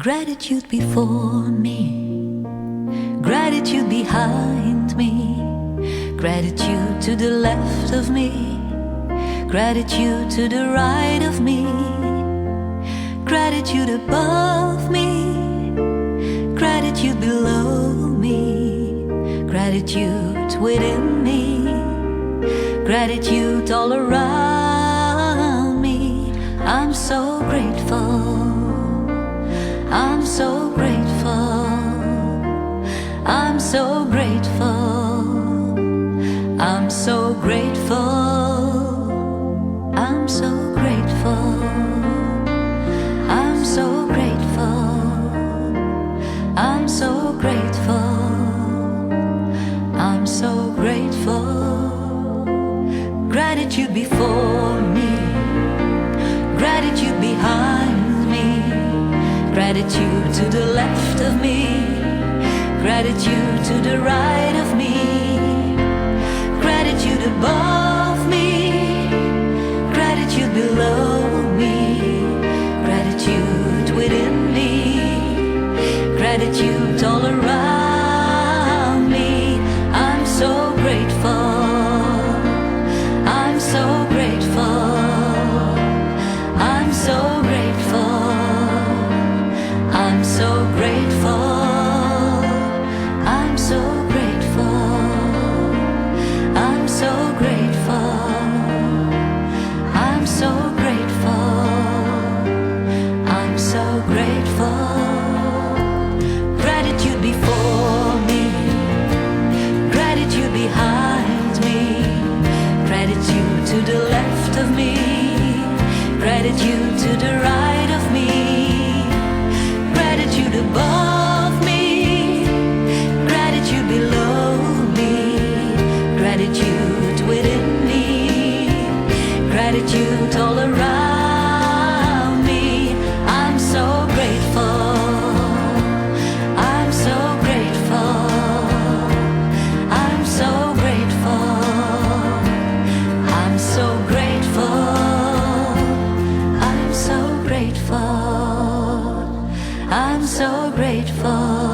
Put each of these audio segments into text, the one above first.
Gratitude before me, gratitude behind me, gratitude to the left of me, gratitude to the right of me, gratitude above me, gratitude below me, gratitude within me, gratitude all around me. I'm so grateful, I'm so grateful, I'm so grateful, I'm so grateful, I'm so grateful, I'm so grateful, I'm so grateful, I'm so grateful. Gratitude before me, gratitude behind me, gratitude to the left of me, gratitude to the right of me, gratitude above me, gratitude below me, gratitude within me, gratitude all around me. I'm so grateful, I'm so grateful, I'm so grateful, I'm so grateful, I'm so grateful, I'm so grateful, I'm so grateful, I'm so grateful. Gratitude before me, gratitude behind me, gratitude to the left of me, gratitude to the right of me, gratitude above me, gratitude below me, gratitude within me, gratitude all around me. I'm so grateful, I'm so grateful, I'm so grateful, I'm so grateful, I'm so grateful, I'm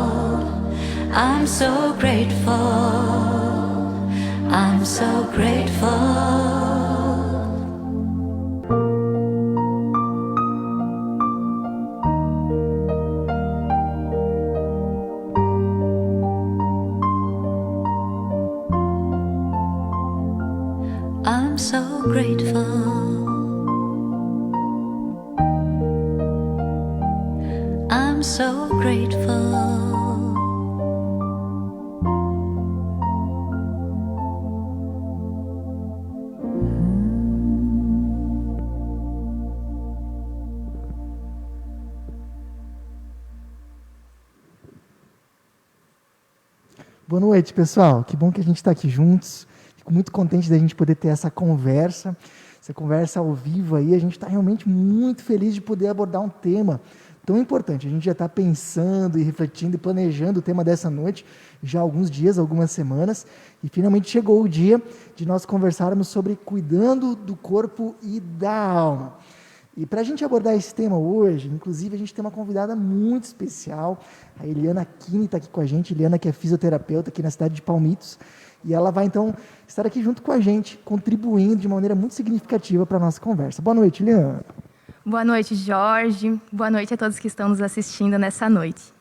so grateful, I'm so grateful, I'm so grateful. I'm so grateful, I'm so grateful. Boa noite, pessoal. Que bom que a gente está aqui juntos. Fico muito contente da gente poder ter essa conversa ao vivo aí. A gente está realmente muito feliz de poder abordar um tema tão importante. A gente já está pensando e refletindo e planejando o tema dessa noite já há alguns dias, algumas semanas, e finalmente chegou o dia de nós conversarmos sobre cuidando do corpo e da alma. E para a gente abordar esse tema hoje, inclusive, a gente tem uma convidada muito especial, a Eliana Kini está aqui com a gente, Eliana que é fisioterapeuta aqui na cidade de Palmitos, e ela vai então estar aqui junto com a gente, contribuindo de uma maneira muito significativa para a nossa conversa. Boa noite, Eliana. Boa noite, Jorge. Boa noite a todos que estão nos assistindo nessa noite.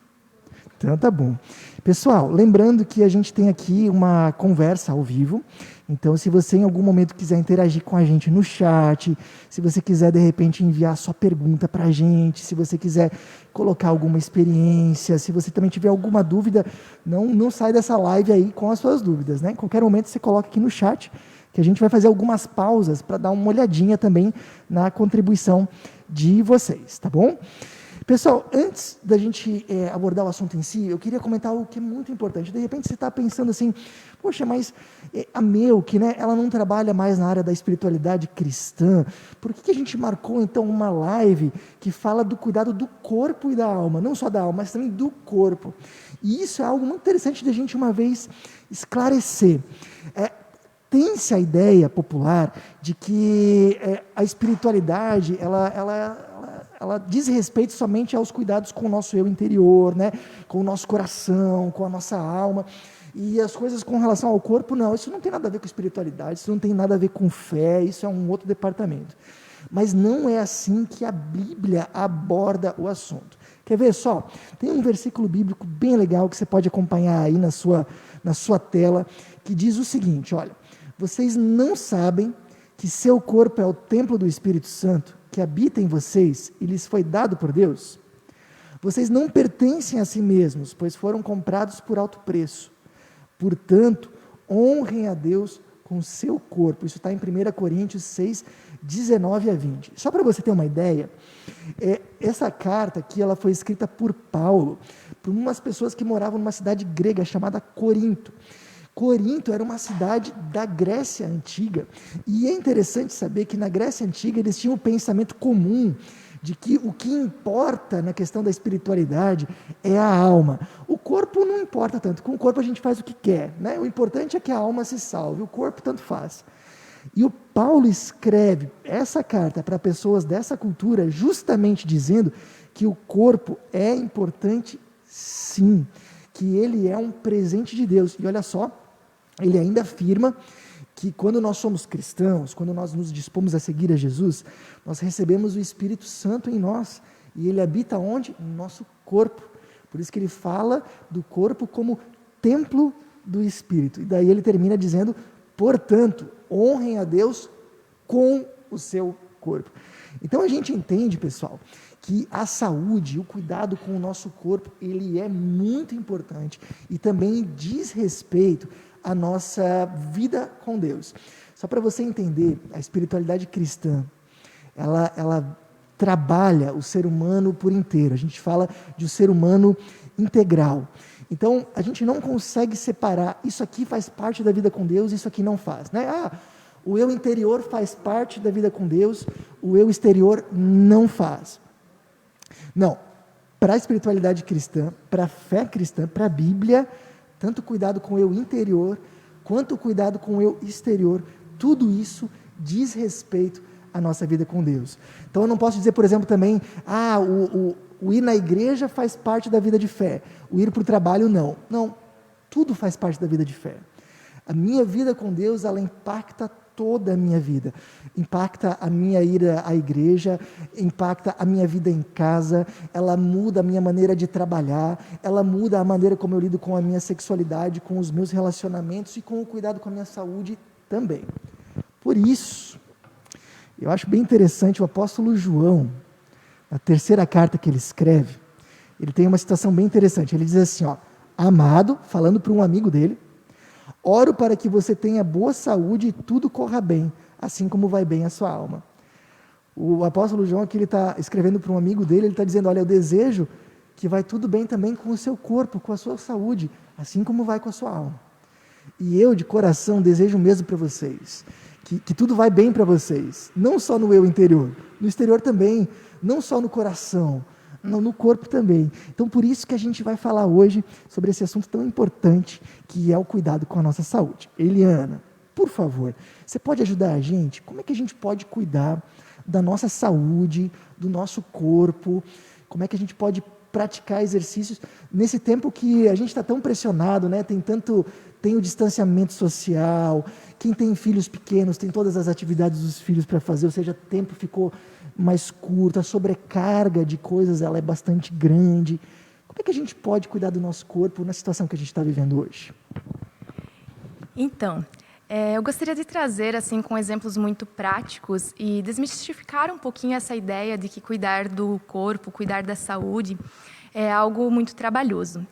Então tá bom. Pessoal, lembrando que a gente tem aqui uma conversa ao vivo, então se você em algum momento quiser interagir com a gente no chat, se você quiser de repente enviar sua pergunta para a gente, se você quiser colocar alguma experiência, se você também tiver alguma dúvida, não sai dessa live aí com as suas dúvidas, né? Em qualquer momento você coloca aqui no chat, que a gente vai fazer algumas pausas para dar uma olhadinha também na contribuição de vocês, tá bom? Pessoal, antes da gente abordar o assunto em si, eu queria comentar algo que é muito importante. De repente você está pensando assim, poxa, mas a Melk, né, ela não trabalha mais na área da espiritualidade cristã. Por que a gente marcou então uma live que fala do cuidado do corpo e da alma? Não só da alma, mas também do corpo. E isso é algo muito interessante da gente uma vez esclarecer. Tem-se a ideia popular de que a espiritualidade ela ela diz respeito somente aos cuidados com o nosso eu interior, né? Com o nosso coração, com a nossa alma. E as coisas com relação ao corpo, não, isso não tem nada a ver com espiritualidade, isso não tem nada a ver com fé, isso é um outro departamento. Mas não é assim que a Bíblia aborda o assunto. Quer ver só? Tem um versículo bíblico bem legal que você pode acompanhar aí na sua tela, que diz o seguinte, olha, vocês não sabem que seu corpo é o templo do Espírito Santo, que habita em vocês e lhes foi dado por Deus? Vocês não pertencem a si mesmos, pois foram comprados por alto preço. Portanto, honrem a Deus com o seu corpo. Isso está em 1 Coríntios 6, 19 a 20. Só para você ter uma ideia, essa carta aqui ela foi escrita por Paulo, por umas pessoas que moravam numa cidade grega chamada Corinto. Corinto era uma cidade da Grécia Antiga. E é interessante saber que na Grécia Antiga eles tinham o pensamento comum de que o que importa na questão da espiritualidade é a alma. O corpo não importa tanto, com o corpo a gente faz o que quer, né? O importante é que a alma se salve, o corpo tanto faz. E o Paulo escreve essa carta para pessoas dessa cultura justamente dizendo que o corpo é importante sim, que ele é um presente de Deus. E olha só, ele ainda afirma que quando nós somos cristãos, quando nós nos dispomos a seguir a Jesus, nós recebemos o Espírito Santo em nós, e ele habita onde? No nosso corpo. Por isso que ele fala do corpo como templo do Espírito. E daí ele termina dizendo, portanto, honrem a Deus com o seu corpo. Então a gente entende, pessoal, que a saúde, o cuidado com o nosso corpo, ele é muito importante e também diz respeito a nossa vida com Deus. Só para você entender, a espiritualidade cristã, ela trabalha o ser humano por inteiro. A gente fala de um ser humano integral. Então, a gente não consegue separar, isso aqui faz parte da vida com Deus, isso aqui não faz, né? O eu interior faz parte da vida com Deus, o eu exterior não faz. Não, para a espiritualidade cristã, para a fé cristã, para a Bíblia, tanto cuidado com o eu interior, quanto cuidado com o eu exterior, tudo isso diz respeito à nossa vida com Deus. Então eu não posso dizer, por exemplo, também, o ir na igreja faz parte da vida de fé, o ir para o trabalho não. Não, tudo faz parte da vida de fé. A minha vida com Deus, ela impacta toda a minha vida, impacta a minha ida à igreja, impacta a minha vida em casa, ela muda a minha maneira de trabalhar, ela muda a maneira como eu lido com a minha sexualidade, com os meus relacionamentos e com o cuidado com a minha saúde também. Por isso, eu acho bem interessante o apóstolo João, na terceira carta que ele escreve, ele tem uma citação bem interessante, ele diz assim, amado, falando para um amigo dele, oro para que você tenha boa saúde e tudo corra bem, assim como vai bem a sua alma. O apóstolo João aqui, ele está escrevendo para um amigo dele, ele está dizendo, olha, eu desejo que vai tudo bem também com o seu corpo, com a sua saúde, assim como vai com a sua alma. E eu, de coração, desejo mesmo para vocês, que tudo vai bem para vocês, não só no eu interior, no exterior também, não só no coração, no corpo também. Então, por isso que a gente vai falar hoje sobre esse assunto tão importante, que é o cuidado com a nossa saúde. Eliana, por favor, você pode ajudar a gente? Como é que a gente pode cuidar da nossa saúde, do nosso corpo? Como é que a gente pode praticar exercícios nesse tempo que a gente está tão pressionado, né? Tem o distanciamento social, quem tem filhos pequenos tem todas as atividades dos filhos para fazer, ou seja, o tempo ficou mais curto, a sobrecarga de coisas ela é bastante grande. Como é que a gente pode cuidar do nosso corpo na situação que a gente está vivendo hoje? Então, eu gostaria de trazer, assim, com exemplos muito práticos e desmistificar um pouquinho essa ideia de que cuidar do corpo, cuidar da saúde é algo muito trabalhoso.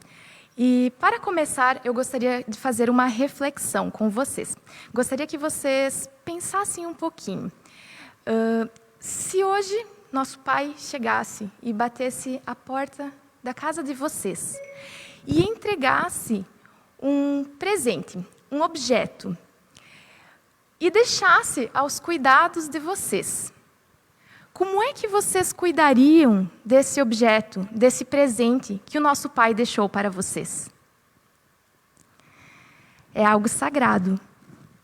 E, para começar, eu gostaria de fazer uma reflexão com vocês. Gostaria que vocês pensassem um pouquinho. Se hoje nosso pai chegasse e batesse a porta da casa de vocês e entregasse um presente, um objeto, e deixasse aos cuidados de vocês, como é que vocês cuidariam desse objeto, desse presente que o nosso pai deixou para vocês? É algo sagrado.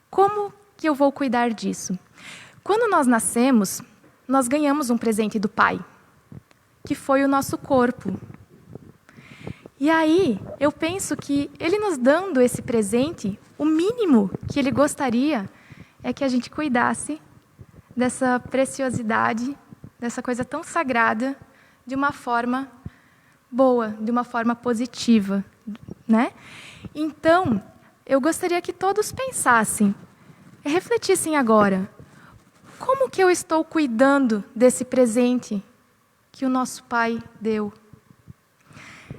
Como que eu vou cuidar disso? Quando nós nascemos, nós ganhamos um presente do pai. que foi o nosso corpo. E aí, eu penso que Ele nos dando esse presente, o mínimo que Ele gostaria é que a gente cuidasse dessa preciosidade, dessa coisa tão sagrada, de uma forma boa, de uma forma positiva, né? Então, eu gostaria que todos pensassem, refletissem agora, como que eu estou cuidando desse presente que o nosso Pai deu?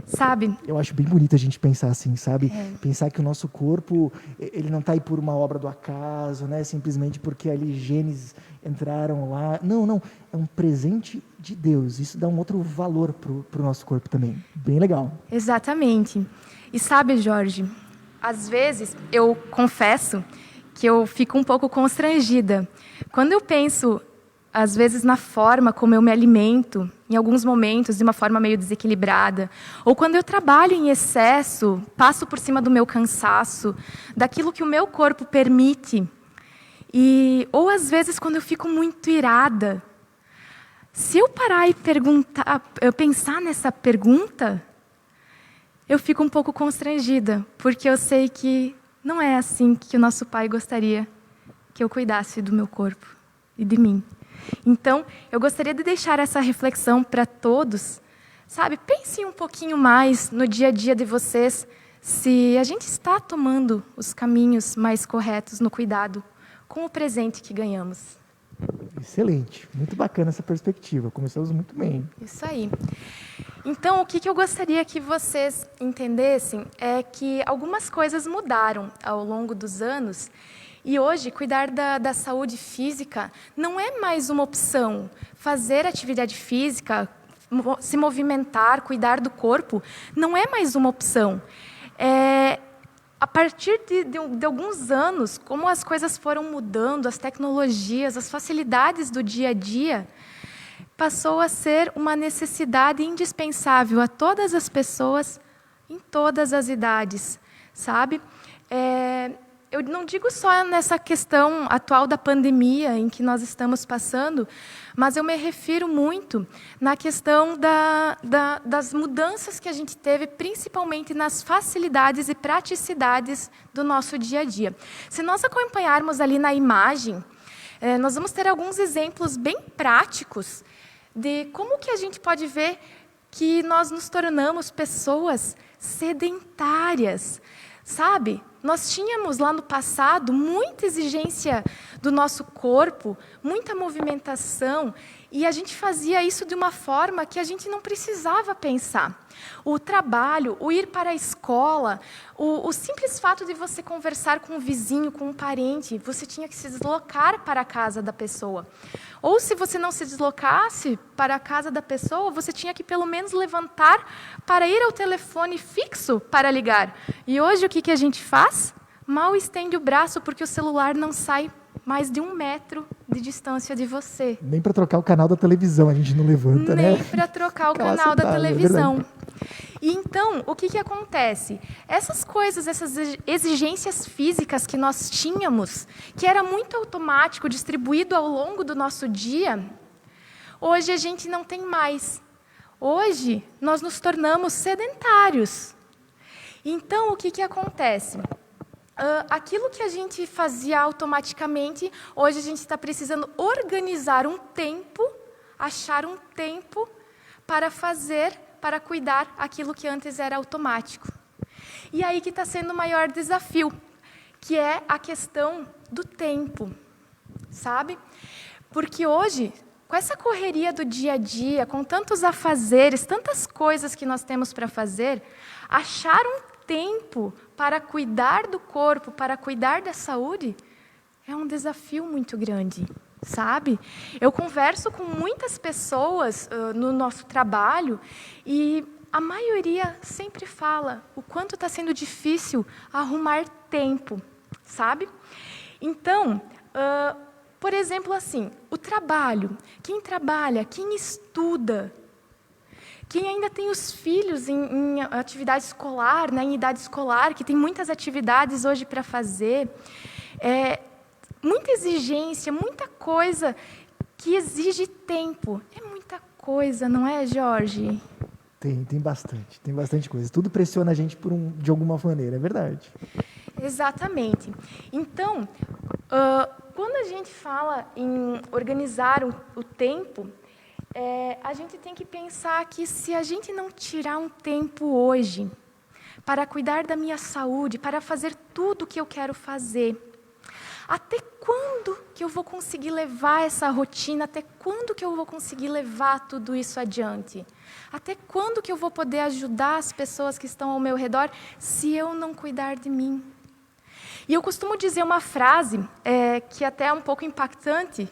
Sabe? Eu acho bem bonito a gente pensar assim, sabe? Pensar que o nosso corpo, ele não está aí por uma obra do acaso, né? Simplesmente porque ali genes entraram lá. Não, não. É um presente de Deus. Isso dá um outro valor pro nosso corpo também. Bem legal. Exatamente. E sabe, Jorge, às vezes eu confesso que eu fico um pouco constrangida. Quando eu penso, às vezes, na forma como eu me alimento, em alguns momentos, de uma forma meio desequilibrada, ou quando eu trabalho em excesso, passo por cima do meu cansaço, daquilo que o meu corpo permite, ou às vezes quando eu fico muito irada, se eu parar e pensar nessa pergunta, eu fico um pouco constrangida, porque eu sei que não é assim que o nosso Pai gostaria que eu cuidasse do meu corpo e de mim. Então, eu gostaria de deixar essa reflexão para todos, sabe? Pensem um pouquinho mais no dia a dia de vocês, se a gente está tomando os caminhos mais corretos no cuidado com o presente que ganhamos. Excelente. Muito bacana essa perspectiva. Começamos muito bem. Isso aí. Então, o que eu gostaria que vocês entendessem é que algumas coisas mudaram ao longo dos anos. E hoje, cuidar da saúde física não é mais uma opção. Fazer atividade física, se movimentar, cuidar do corpo, não é mais uma opção. A partir de alguns anos, como as coisas foram mudando, as tecnologias, as facilidades do dia a dia, passou a ser uma necessidade indispensável a todas as pessoas, em todas as idades, sabe? Eu não digo só nessa questão atual da pandemia em que nós estamos passando, mas eu me refiro muito na questão das mudanças que a gente teve, principalmente nas facilidades e praticidades do nosso dia a dia. Se nós acompanharmos ali na imagem, nós vamos ter alguns exemplos bem práticos de como que a gente pode ver que nós nos tornamos pessoas sedentárias, sabe? Nós tínhamos lá no passado muita exigência do nosso corpo, muita movimentação, e a gente fazia isso de uma forma que a gente não precisava pensar. O trabalho, o ir para a escola, o simples fato de você conversar com um vizinho, com um parente, você tinha que se deslocar para a casa da pessoa. Ou se você não se deslocasse para a casa da pessoa, você tinha que pelo menos levantar para ir ao telefone fixo para ligar. E hoje o que a gente faz? Mal estende o braço porque o celular não sai mais de 1 metro de distância de você. Nem para trocar o canal da televisão a gente não levanta, né? Nem para trocar o Fica lá canal da sentado, televisão. E então, o que acontece? Essas coisas, essas exigências físicas que nós tínhamos, que era muito automático, distribuído ao longo do nosso dia, hoje a gente não tem mais. Hoje, nós nos tornamos sedentários. Então, o que acontece? Aquilo que a gente fazia automaticamente, hoje a gente está precisando organizar um tempo, achar um tempo para fazer, para cuidar aquilo que antes era automático. E aí que está sendo o maior desafio, que é a questão do tempo, sabe? Porque hoje, com essa correria do dia a dia, com tantos afazeres, tantas coisas que nós temos para fazer, achar um tempo para cuidar do corpo, para cuidar da saúde, é um desafio muito grande, sabe? Eu converso com muitas pessoas no nosso trabalho e a maioria sempre fala o quanto está sendo difícil arrumar tempo, sabe? Então, por exemplo, assim, o trabalho. Quem trabalha, quem estuda, quem ainda tem os filhos em atividade escolar, né, em idade escolar, que tem muitas atividades hoje para fazer, muita exigência, muita coisa que exige tempo. É muita coisa, não é, Jorge? Tem bastante coisa. Tudo pressiona a gente de alguma maneira, é verdade. Exatamente. Então, quando a gente fala em organizar o tempo, a gente tem que pensar que se a gente não tirar um tempo hoje para cuidar da minha saúde, para fazer tudo o que eu quero fazer, até quando que eu vou conseguir levar essa rotina? Até quando que eu vou conseguir levar tudo isso adiante? Até quando que eu vou poder ajudar as pessoas que estão ao meu redor se eu não cuidar de mim? E eu costumo dizer uma frase que até é um pouco impactante,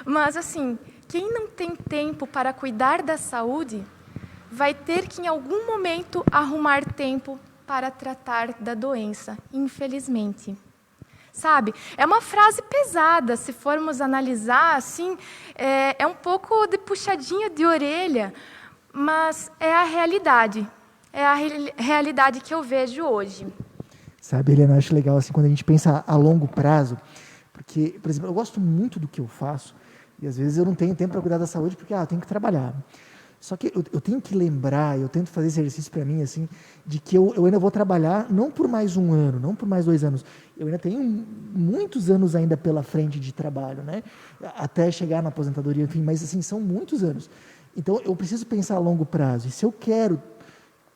mas assim, quem não tem tempo para cuidar da saúde vai ter que, em algum momento, arrumar tempo para tratar da doença, infelizmente. Sabe? É uma frase pesada, se formos analisar, assim, é um pouco de puxadinha de orelha, mas é a realidade. É a realidade que eu vejo hoje. Sabe, Helena, eu acho legal assim, quando a gente pensa a longo prazo, porque, por exemplo, eu gosto muito do que eu faço, e às vezes eu não tenho tempo para cuidar da saúde, porque eu tenho que trabalhar. Só que eu tenho que lembrar, eu tento fazer esse exercício para mim, assim, de que eu ainda vou trabalhar não por mais 1 ano, não por mais 2 anos. Eu ainda tenho muitos anos ainda pela frente de trabalho, né? Até chegar na aposentadoria, enfim, mas assim, são muitos anos. Então, eu preciso pensar a longo prazo. E se eu quero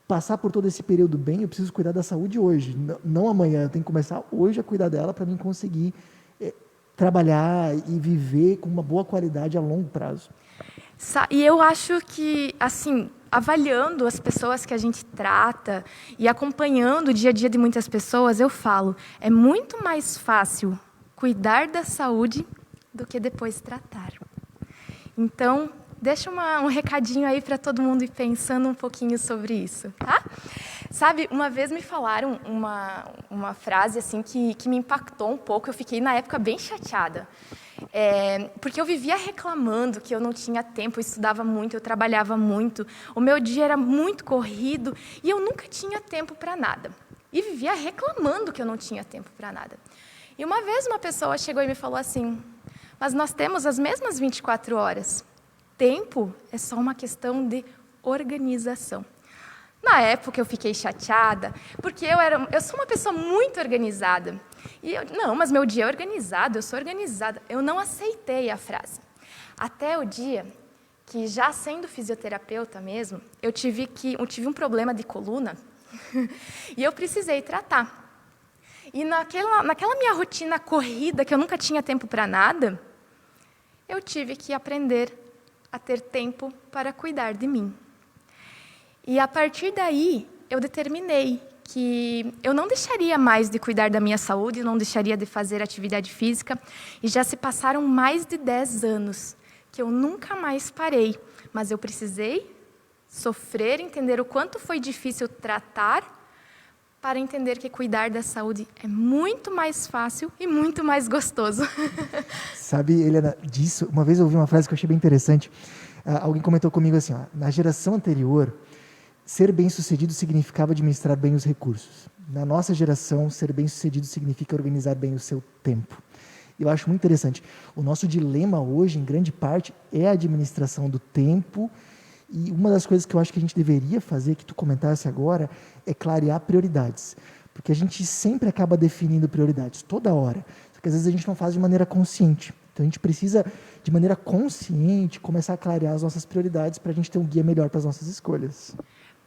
passar por todo esse período bem, eu preciso cuidar da saúde hoje, não amanhã. Eu tenho que começar hoje a cuidar dela para mim conseguir trabalhar e viver com uma boa qualidade a longo prazo. E eu acho que, assim, avaliando as pessoas que a gente trata e acompanhando o dia a dia de muitas pessoas, eu falo, é muito mais fácil cuidar da saúde do que depois tratar. Então, deixa um recadinho aí para todo mundo ir pensando um pouquinho sobre isso, tá? Sabe, uma vez me falaram uma frase assim que me impactou um pouco, eu fiquei na época bem chateada. Porque eu vivia reclamando que eu não tinha tempo, eu estudava muito, eu trabalhava muito, o meu dia era muito corrido e eu nunca tinha tempo para nada. E vivia reclamando que eu não tinha tempo para nada. E uma vez uma pessoa chegou e me falou assim, mas nós temos as mesmas 24 horas. Tempo é só uma questão de organização. Na época eu fiquei chateada, porque eu sou uma pessoa muito organizada. E não, mas meu dia é organizado, eu sou organizada. Eu não aceitei a frase. Até o dia que, já sendo fisioterapeuta mesmo, eu tive um problema de coluna e eu precisei tratar. E naquela minha rotina corrida, que eu nunca tinha tempo para nada, eu tive que aprender a ter tempo para cuidar de mim. E a partir daí, eu determinei que eu não deixaria mais de cuidar da minha saúde, não deixaria de fazer atividade física, e já se passaram mais de 10 anos que eu nunca mais parei, mas eu precisei sofrer, entender o quanto foi difícil tratar, para entender que cuidar da saúde é muito mais fácil e muito mais gostoso. Sabe, Helena, disso, uma vez eu ouvi uma frase que eu achei bem interessante, alguém comentou comigo assim, na geração anterior, ser bem-sucedido significava administrar bem os recursos. Na nossa geração, ser bem-sucedido significa organizar bem o seu tempo. Eu acho muito interessante. O nosso dilema hoje, em grande parte, é a administração do tempo. E uma das coisas que eu acho que a gente deveria fazer, que tu comentasse agora, é clarear prioridades. Porque a gente sempre acaba definindo prioridades, toda hora. Só que às vezes a gente não faz de maneira consciente. Então a gente precisa, de maneira consciente, começar a clarear as nossas prioridades para a gente ter um guia melhor para as nossas escolhas.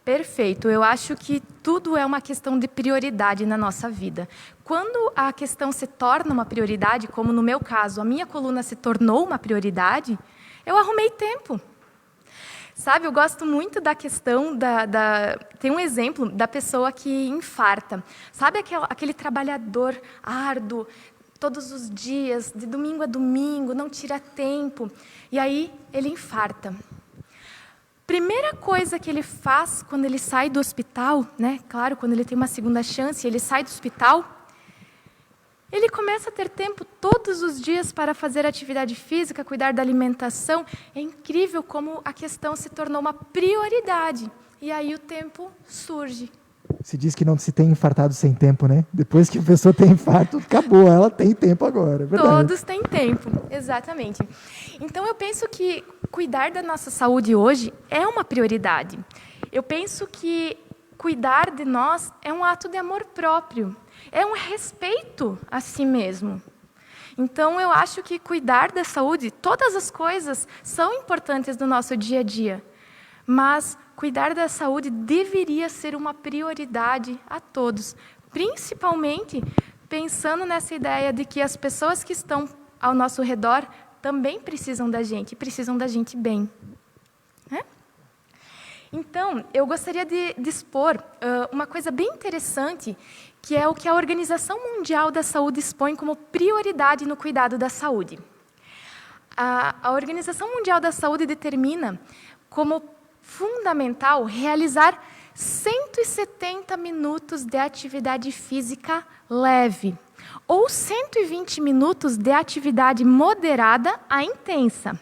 Perfeito. Eu acho que tudo é uma questão de prioridade na nossa vida. Quando a questão se torna uma prioridade, como no meu caso, a minha coluna se tornou uma prioridade, eu arrumei tempo. Sabe, eu gosto muito da questão Tem um exemplo da pessoa que infarta. Sabe aquele trabalhador árduo, todos os dias, de domingo a domingo, não tira tempo, e aí ele infarta. Primeira coisa que ele faz quando ele sai do hospital, né? Claro, quando ele tem uma segunda chance, ele sai do hospital, ele começa a ter tempo todos os dias para fazer atividade física, cuidar da alimentação. É incrível como a questão se tornou uma prioridade. E aí o tempo surge. Se diz que não se tem infartado sem tempo, né? Depois que a pessoa tem infarto, acabou, ela tem tempo agora, é verdade. Todos têm tempo, exatamente. Então, eu penso que cuidar da nossa saúde hoje é uma prioridade. Eu penso que cuidar de nós é um ato de amor próprio, é um respeito a si mesmo. Então, eu acho que cuidar da saúde, todas as coisas são importantes no nosso dia a dia, mas cuidar da saúde deveria ser uma prioridade a todos, principalmente pensando nessa ideia de que as pessoas que estão ao nosso redor também precisam da gente bem. Né? Então, eu gostaria de expor uma coisa bem interessante, que é o que a Organização Mundial da Saúde expõe como prioridade no cuidado da saúde. A Organização Mundial da Saúde determina como fundamental realizar 170 minutos de atividade física leve, ou 120 minutos de atividade moderada a intensa.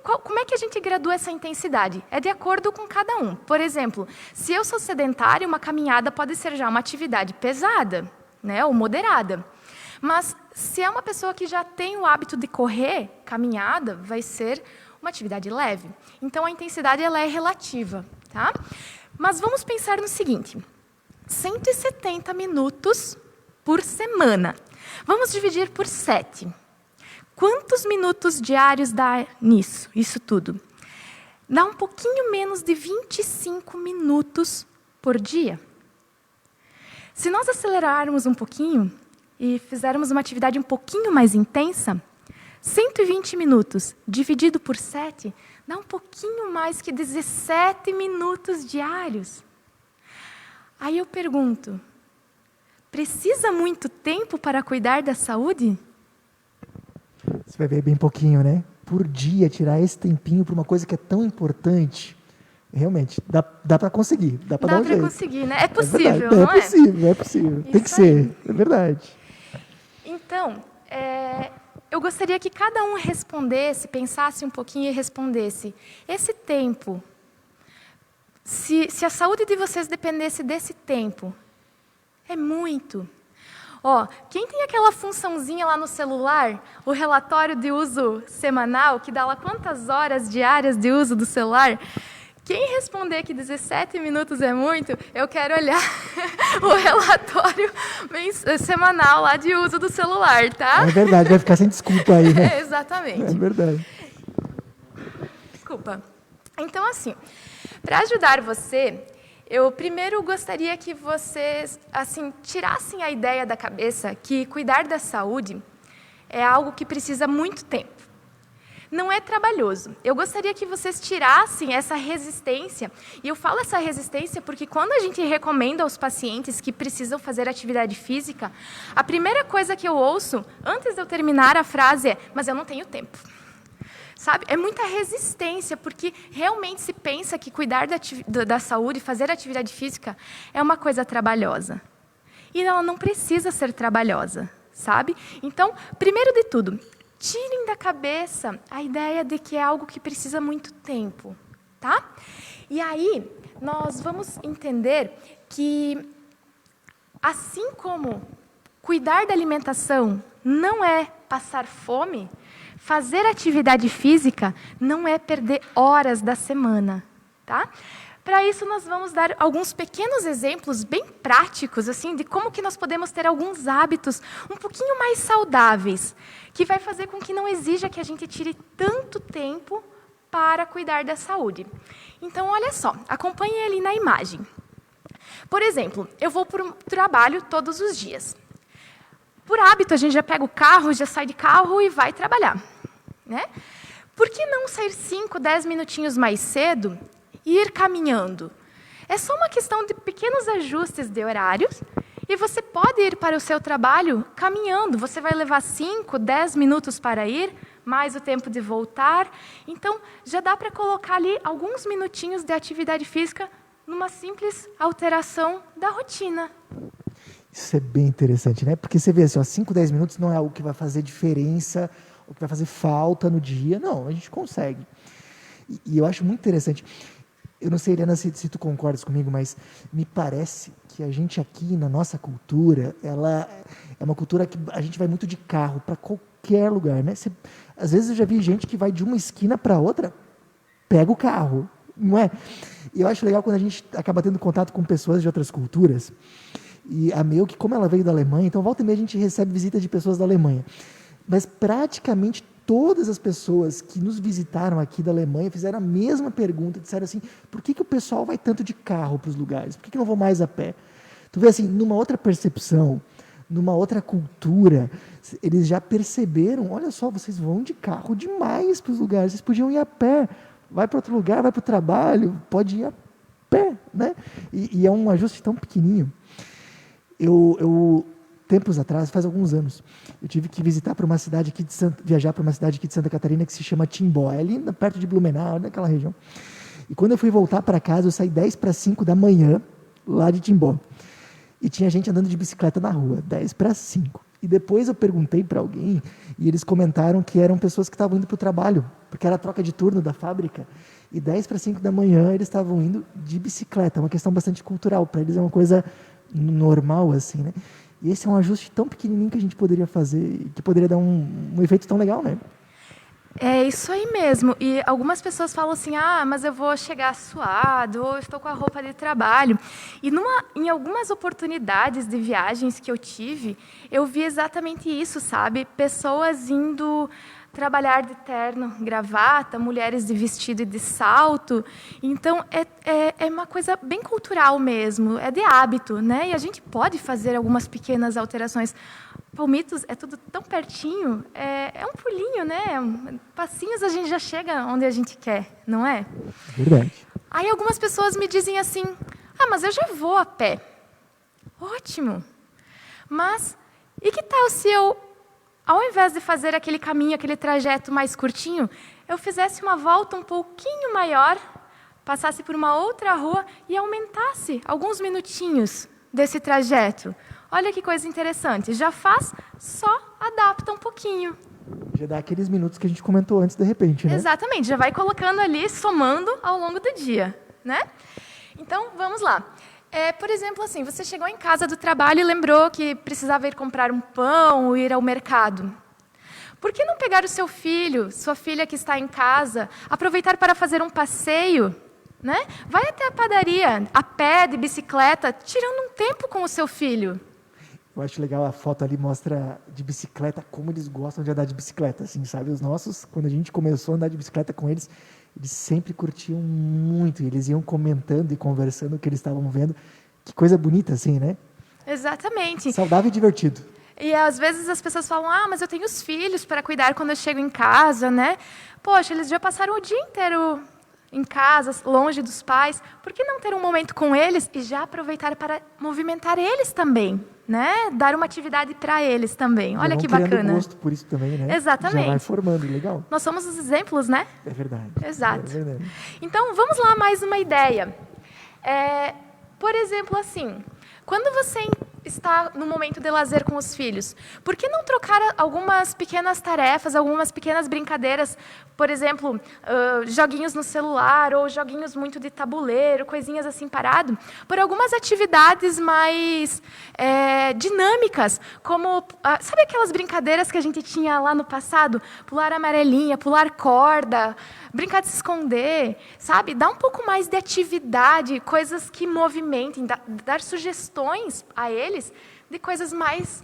Como é que a gente gradua essa intensidade? É de acordo com cada um. Por exemplo, se eu sou sedentário, uma caminhada pode ser já uma atividade pesada, né, ou moderada. Mas se é uma pessoa que já tem o hábito de correr, caminhada vai ser uma atividade leve. Então, a intensidade ela é relativa. Tá? Mas vamos pensar no seguinte, 170 minutos por semana. Vamos dividir por 7. Quantos minutos diários dá nisso, isso tudo? Dá um pouquinho menos de 25 minutos por dia. Se nós acelerarmos um pouquinho e fizermos uma atividade um pouquinho mais intensa, 120 minutos dividido por 7 dá um pouquinho mais que 17 minutos diários. Aí eu pergunto, precisa muito tempo para cuidar da saúde? Você vai ver bem pouquinho, né? Por dia, tirar esse tempinho para uma coisa que é tão importante. Realmente, dá para conseguir, dá para dar um jeito. Dá para conseguir, né? É possível, não é? É possível. Tem que Isso ser, aí. é verdade. Então, eu gostaria que cada um respondesse, pensasse um pouquinho e respondesse. Esse tempo, se a saúde de vocês dependesse desse tempo, é muito. Ó, quem tem aquela funçãozinha lá no celular, o relatório de uso semanal, que dá lá quantas horas diárias de uso do celular? Quem responder que 17 minutos é muito, eu quero olhar o relatório semanal lá de uso do celular, tá? É verdade, vai ficar sem desculpa aí, né? Exatamente. É verdade. Desculpa. Então, assim, para ajudar você, eu primeiro gostaria que vocês tirassem a ideia da cabeça que cuidar da saúde é algo que precisa muito tempo. Não é trabalhoso. Eu gostaria que vocês tirassem essa resistência. E eu falo essa resistência porque quando a gente recomenda aos pacientes que precisam fazer atividade física, a primeira coisa que eu ouço, antes de eu terminar a frase é: mas eu não tenho tempo. Sabe? É muita resistência, porque realmente se pensa que cuidar da saúde, fazer atividade física, é uma coisa trabalhosa. E ela não precisa ser trabalhosa, sabe? Então, primeiro de tudo, tirem da cabeça a ideia de que é algo que precisa muito tempo, tá? E aí, nós vamos entender que, assim como cuidar da alimentação não é passar fome, fazer atividade física não é perder horas da semana, tá? Para isso, nós vamos dar alguns pequenos exemplos bem práticos, assim, de como que nós podemos ter alguns hábitos um pouquinho mais saudáveis, que vai fazer com que não exija que a gente tire tanto tempo para cuidar da saúde. Então, olha só, acompanhe ali na imagem. Por exemplo, eu vou para o trabalho todos os dias. Por hábito, a gente já pega o carro, já sai de carro e vai trabalhar, né? Por que não sair 5, 10 minutinhos mais cedo e ir caminhando? É só uma questão de pequenos ajustes de horários e você pode ir para o seu trabalho caminhando. Você vai levar 5, 10 minutos para ir, mais o tempo de voltar. Então, já dá para colocar ali alguns minutinhos de atividade física numa simples alteração da rotina. Isso é bem interessante, né? Porque você vê assim, 5, 10 minutos não é algo que vai fazer diferença, ou que vai fazer falta no dia. Não, a gente consegue. E eu acho muito interessante. Eu não sei, Helena, se tu concordas comigo, mas me parece que a gente aqui, na nossa cultura, ela é uma cultura que a gente vai muito de carro para qualquer lugar, né? Às vezes eu já vi gente que vai de uma esquina para outra, pega o carro, não é? E eu acho legal quando a gente acaba tendo contato com pessoas de outras culturas. E a Meu, que como ela veio da Alemanha, então volta e meia a gente recebe visita de pessoas da Alemanha. Mas praticamente todas as pessoas que nos visitaram aqui da Alemanha fizeram a mesma pergunta, disseram assim, por que o pessoal vai tanto de carro para os lugares? Por que não vão mais a pé? Tu vê assim, numa outra percepção, numa outra cultura, eles já perceberam, olha só, vocês vão de carro demais para os lugares, vocês podiam ir a pé, vai para outro lugar, vai para o trabalho, pode ir a pé, né? E é um ajuste tão pequenininho. Eu tempos atrás, faz alguns anos, eu tive que viajar para uma cidade aqui de Santa Catarina que se chama Timbó, é ali perto de Blumenau, naquela região. E quando eu fui voltar para casa, eu saí 10:45 da manhã, lá de Timbó. E tinha gente andando de bicicleta na rua, 10:05. E depois eu perguntei para alguém, e eles comentaram que eram pessoas que estavam indo para o trabalho, porque era a troca de turno da fábrica. E 10:05 da manhã eles estavam indo de bicicleta, é uma questão bastante cultural, para eles é uma coisa normal, assim, né? E esse é um ajuste tão pequenininho que a gente poderia fazer, que poderia dar um efeito tão legal, né? É isso aí mesmo. E algumas pessoas falam assim, mas eu vou chegar suado, ou eu estou com a roupa de trabalho. E em algumas oportunidades de viagens que eu tive, eu vi exatamente isso, sabe? Pessoas indo trabalhar de terno, gravata, mulheres de vestido e de salto. Então, é uma coisa bem cultural mesmo, é de hábito, né? E a gente pode fazer algumas pequenas alterações. Palmitos é tudo tão pertinho, é um pulinho, né? Passinhos a gente já chega onde a gente quer, não é? Verdade. Aí algumas pessoas me dizem assim, mas eu já vou a pé. Ótimo. Mas, e que tal se eu, ao invés de fazer aquele caminho, aquele trajeto mais curtinho, eu fizesse uma volta um pouquinho maior, passasse por uma outra rua e aumentasse alguns minutinhos desse trajeto? Olha que coisa interessante. Já faz, só adapta um pouquinho. Já dá aqueles minutos que a gente comentou antes, de repente, né? Exatamente. Já vai colocando ali, somando ao longo do dia, né? Então, vamos lá. Por exemplo, assim, você chegou em casa do trabalho e lembrou que precisava ir comprar um pão ou ir ao mercado. Por que não pegar o seu filho, sua filha que está em casa, aproveitar para fazer um passeio, né? Vai até a padaria, a pé, de bicicleta, tirando um tempo com o seu filho. Eu acho legal, a foto ali mostra de bicicleta, como eles gostam de andar de bicicleta, assim, sabe? Os nossos, quando a gente começou a andar de bicicleta com eles sempre curtiam muito, e eles iam comentando e conversando o que eles estavam vendo. Que coisa bonita, assim, né? Exatamente. Saudável e divertido. E às vezes as pessoas falam, mas eu tenho os filhos para cuidar quando eu chego em casa, né? Poxa, eles já passaram o dia inteiro em casa, longe dos pais. Por que não ter um momento com eles e já aproveitar para movimentar eles também, né? Dar uma atividade para eles também. Olha que bacana. Criando gosto por isso também, né? Exatamente. Já vai formando, legal. Nós somos os exemplos, né? É verdade. Exato. É verdade. Então, vamos lá, mais uma ideia. Por exemplo, assim, quando você está no momento de lazer com os filhos, por que não trocar algumas pequenas tarefas, algumas pequenas brincadeiras, por exemplo, joguinhos no celular ou joguinhos muito de tabuleiro, coisinhas assim parado, por algumas atividades mais dinâmicas, como, sabe aquelas brincadeiras que a gente tinha lá no passado? Pular amarelinha, pular corda, brincar de se esconder, sabe? Dar um pouco mais de atividade, coisas que movimentem, dar sugestões a eles de coisas mais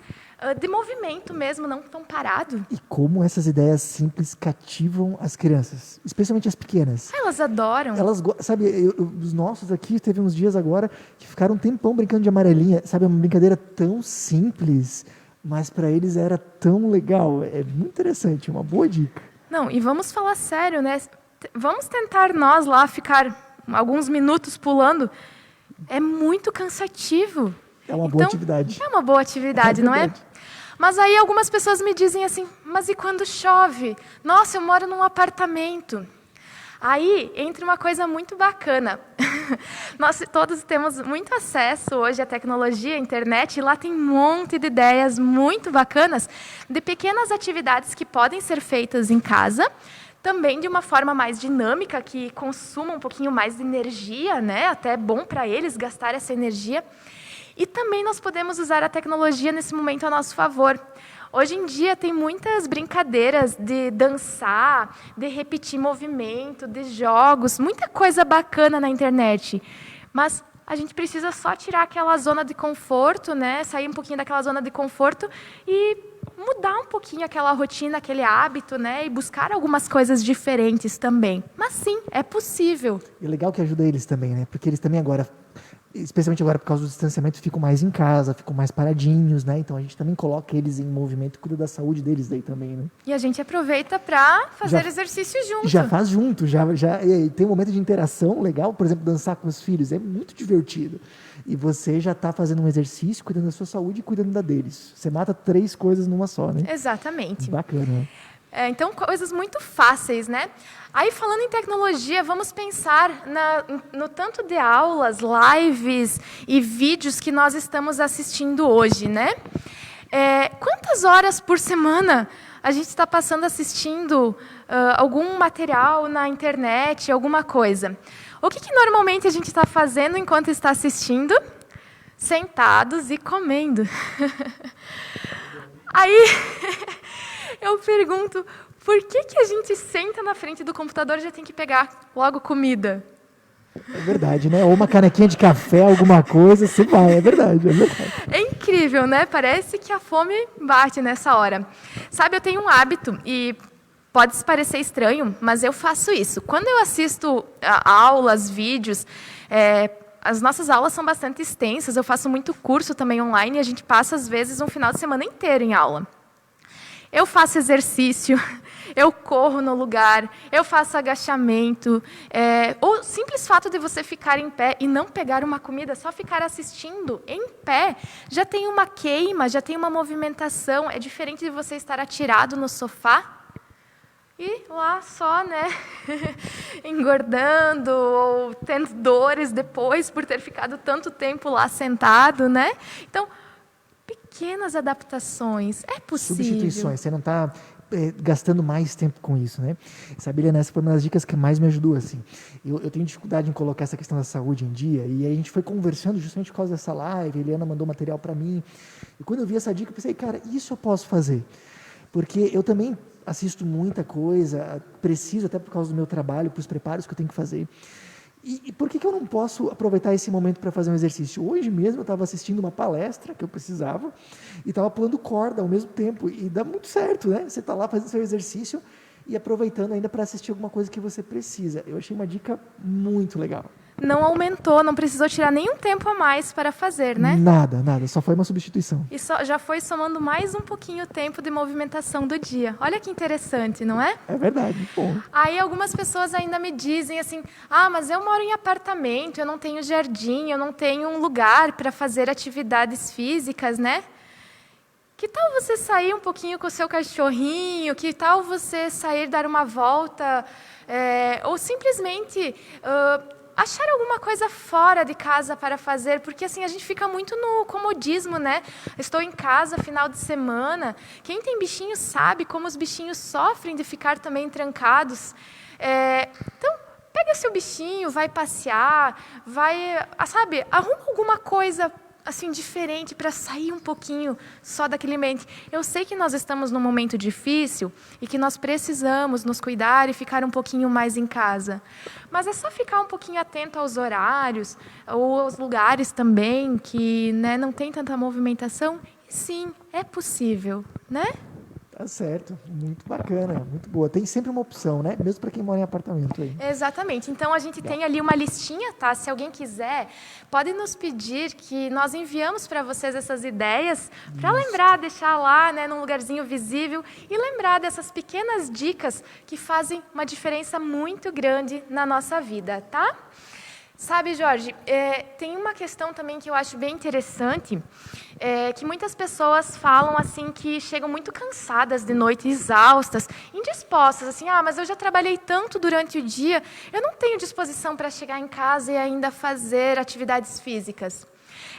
de movimento mesmo, não tão parado. E como essas ideias simples cativam as crianças, especialmente as pequenas. Elas adoram. Elas, sabe, os nossos aqui, teve uns dias agora que ficaram um tempão brincando de amarelinha, sabe, é uma brincadeira tão simples, mas para eles era tão legal. É muito interessante, uma boa dica. Não, e vamos falar sério, né? Vamos tentar nós lá ficar alguns minutos pulando. É muito cansativo. É uma boa atividade. É uma boa atividade, não é? Mas aí algumas pessoas me dizem assim, mas e quando chove? Nossa, eu moro num apartamento. Aí entra uma coisa muito bacana. Nós todos temos muito acesso hoje à tecnologia, à internet, e lá tem um monte de ideias muito bacanas de pequenas atividades que podem ser feitas em casa, também de uma forma mais dinâmica, que consuma um pouquinho mais de energia, né? Até é bom para eles gastar essa energia. E também nós podemos usar a tecnologia nesse momento a nosso favor. Hoje em dia tem muitas brincadeiras de dançar, de repetir movimento, de jogos, muita coisa bacana na internet. Mas a gente precisa só tirar aquela zona de conforto, né? Sair um pouquinho daquela zona de conforto e mudar um pouquinho aquela rotina, aquele hábito, né? E buscar algumas coisas diferentes também. Mas sim, é possível. E é legal que ajuda eles também, né? Porque eles também agora, especialmente agora por causa do distanciamento, ficam mais em casa, ficam mais paradinhos, né? Então a gente também coloca eles em movimento e cuida da saúde deles daí também, né? E a gente aproveita para fazer exercício junto. Já faz junto, e tem um momento de interação legal, por exemplo, dançar com os filhos, é muito divertido. E você já está fazendo um exercício, cuidando da sua saúde e cuidando da deles. Você mata 3 coisas numa só, né? Exatamente. Bacana, né? Então, coisas muito fáceis, né? Aí, falando em tecnologia, vamos pensar no tanto de aulas, lives e vídeos que nós estamos assistindo hoje, né? Quantas horas por semana a gente está passando assistindo algum material na internet, alguma coisa? O que normalmente a gente está fazendo enquanto está assistindo? Sentados e comendo. Aí... eu pergunto, por que a gente senta na frente do computador e já tem que pegar logo comida? É verdade, né? Ou uma canequinha de café, alguma coisa, você vai, é verdade, é verdade. É incrível, né? Parece que a fome bate nessa hora. Sabe, eu tenho um hábito, e pode parecer estranho, mas eu faço isso. Quando eu assisto aulas, vídeos, as nossas aulas são bastante extensas, eu faço muito curso também online, e a gente passa, às vezes, um final de semana inteiro em aula. Eu faço exercício, eu corro no lugar, eu faço agachamento. O simples fato de você ficar em pé e não pegar uma comida, só ficar assistindo em pé, já tem uma queima, já tem uma movimentação. É diferente de você estar atirado no sofá e lá só, né, engordando ou tendo dores depois por ter ficado tanto tempo lá sentado, né? Então, pequenas adaptações, é possível. Substituições, você não está gastando mais tempo com isso, né? Sabe, Eliana, essa foi uma das dicas que mais me ajudou, assim. Eu tenho dificuldade em colocar essa questão da saúde em dia, e aí a gente foi conversando justamente por causa dessa live, a Eliana mandou material para mim, e quando eu vi essa dica, eu pensei, cara, isso eu posso fazer. Porque eu também assisto muita coisa, preciso até por causa do meu trabalho, para os preparos que eu tenho que fazer. E por que eu não posso aproveitar esse momento para fazer um exercício? Hoje mesmo eu estava assistindo uma palestra que eu precisava e estava pulando corda ao mesmo tempo. E dá muito certo, né? Você está lá fazendo seu exercício e aproveitando ainda para assistir alguma coisa que você precisa. Eu achei uma dica muito legal. Não aumentou, não precisou tirar nenhum tempo a mais para fazer, né? Nada, só foi uma substituição. E já foi somando mais um pouquinho o tempo de movimentação do dia. Olha que interessante, não é? É verdade, bom. Aí algumas pessoas ainda me dizem assim, mas eu moro em apartamento, eu não tenho jardim, eu não tenho um lugar para fazer atividades físicas, né? Que tal você sair um pouquinho com o seu cachorrinho? Que tal você sair, dar uma volta? Ou simplesmente... achar alguma coisa fora de casa para fazer, porque assim a gente fica muito no comodismo, né? Estou em casa, final de semana. Quem tem bichinho sabe como os bichinhos sofrem de ficar também trancados. Então, pega seu bichinho, vai passear, sabe, arruma alguma coisa assim diferente para sair um pouquinho só daquele ambiente. Eu sei que nós estamos num momento difícil e que nós precisamos nos cuidar e ficar um pouquinho mais em casa. Mas é só ficar um pouquinho atento aos horários ou aos lugares também que, né, não tem tanta movimentação. E sim, é possível, né? Tá certo, muito bacana, muito boa. Tem sempre uma opção, né? Mesmo para quem mora em apartamento aí. Exatamente. Então, a gente tem ali uma listinha, tá? Se alguém quiser, pode nos pedir que nós enviamos para vocês essas ideias, para lembrar, deixar lá, né, num lugarzinho visível e lembrar dessas pequenas dicas que fazem uma diferença muito grande na nossa vida, tá? Sabe, Jorge, tem uma questão também que eu acho bem interessante, que muitas pessoas falam assim que chegam muito cansadas de noite, exaustas, indispostas, assim, mas eu já trabalhei tanto durante o dia, eu não tenho disposição para chegar em casa e ainda fazer atividades físicas.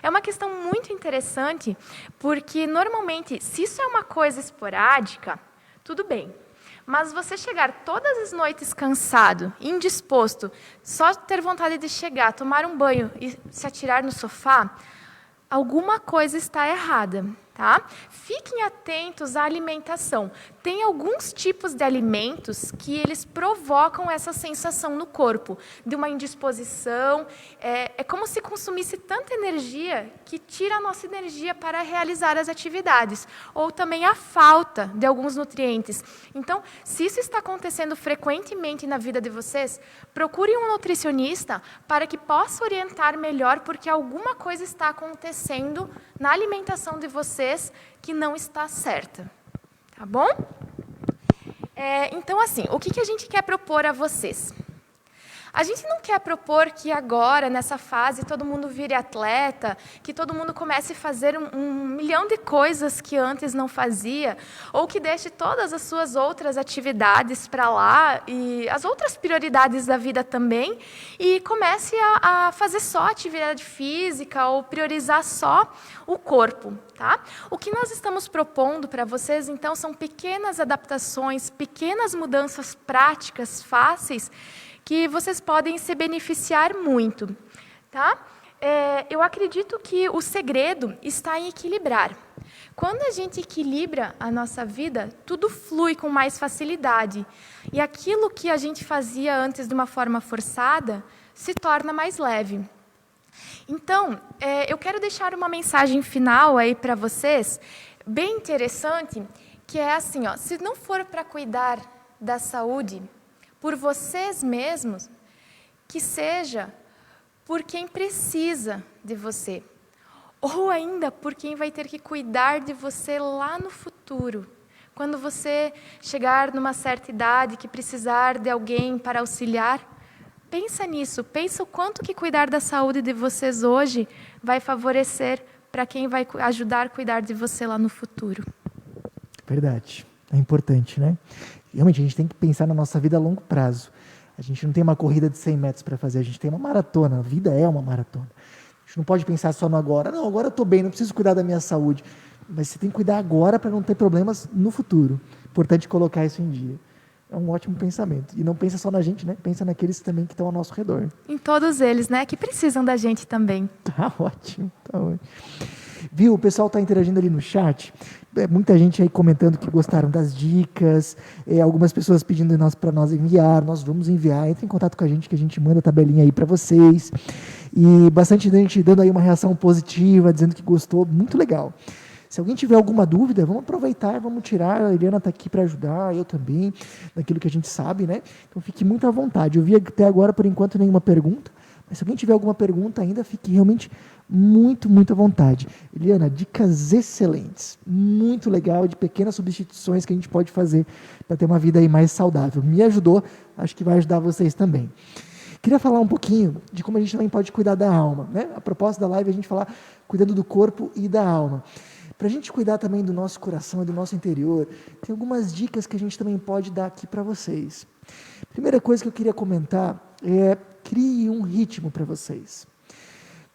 É uma questão muito interessante, porque normalmente, se isso é uma coisa esporádica, tudo bem. Mas você chegar todas as noites cansado, indisposto, só ter vontade de chegar, tomar um banho e se atirar no sofá, alguma coisa está errada, tá? Fiquem atentos à alimentação. Tem alguns tipos de alimentos que eles provocam essa sensação no corpo, de uma indisposição. É como se consumisse tanta energia que tira a nossa energia para realizar as atividades. Ou também a falta de alguns nutrientes. Então, se isso está acontecendo frequentemente na vida de vocês, procure um nutricionista para que possa orientar melhor, porque alguma coisa está acontecendo na alimentação de vocês que não está certa. Tá bom? Então, assim, o que a gente quer propor a vocês? A gente não quer propor que agora, nessa fase, todo mundo vire atleta, que todo mundo comece a fazer um milhão de coisas que antes não fazia, ou que deixe todas as suas outras atividades para lá, e as outras prioridades da vida também, e comece a fazer só atividade física, ou priorizar só o corpo. Tá? O que nós estamos propondo para vocês, então, são pequenas adaptações, pequenas mudanças práticas, fáceis, que vocês podem se beneficiar muito. Tá? Eu acredito que o segredo está em equilibrar. Quando a gente equilibra a nossa vida, tudo flui com mais facilidade. E aquilo que a gente fazia antes de uma forma forçada, se torna mais leve. Então, eu quero deixar uma mensagem final aí para vocês, bem interessante, que é assim, ó, se não for para cuidar da saúde por vocês mesmos, que seja por quem precisa de você, ou ainda por quem vai ter que cuidar de você lá no futuro. Quando você chegar numa certa idade, que precisar de alguém para auxiliar, pensa nisso, pensa o quanto que cuidar da saúde de vocês hoje vai favorecer para quem vai ajudar a cuidar de você lá no futuro. Verdade, é importante, né? Realmente, a gente tem que pensar na nossa vida a longo prazo. A gente não tem uma corrida de 100 metros para fazer, a gente tem uma maratona, a vida é uma maratona. A gente não pode pensar só no agora. Não, agora eu estou bem, não preciso cuidar da minha saúde. Mas você tem que cuidar agora para não ter problemas no futuro. Importante colocar isso em dia. É um ótimo pensamento. E não pensa só na gente, né? Pensa naqueles também que estão ao nosso redor. Em todos eles, né? Que precisam da gente também. Tá ótimo, tá ótimo. Viu? O pessoal está interagindo ali no chat. Muita gente aí comentando que gostaram das dicas. Algumas pessoas pedindo para nós enviar. Nós vamos enviar. Entre em contato com a gente que a gente manda a tabelinha aí para vocês. E bastante gente dando aí uma reação positiva, dizendo que gostou. Muito legal. Se alguém tiver alguma dúvida, vamos aproveitar, vamos tirar. A Eliana está aqui para ajudar, eu também, naquilo que a gente sabe, né? Então fique muito à vontade. Eu vi até agora, por enquanto, nenhuma pergunta, mas se alguém tiver alguma pergunta ainda, fique realmente muito, muito à vontade. Eliana, dicas excelentes, muito legal, de pequenas substituições que a gente pode fazer para ter uma vida aí mais saudável. Me ajudou, acho que vai ajudar vocês também. Queria falar um pouquinho de como a gente também pode cuidar da alma, né? A proposta da live é a gente falar cuidando do corpo e da alma. Para a gente cuidar também do nosso coração e do nosso interior, tem algumas dicas que a gente também pode dar aqui para vocês. Primeira coisa que eu queria comentar é crie um ritmo para vocês.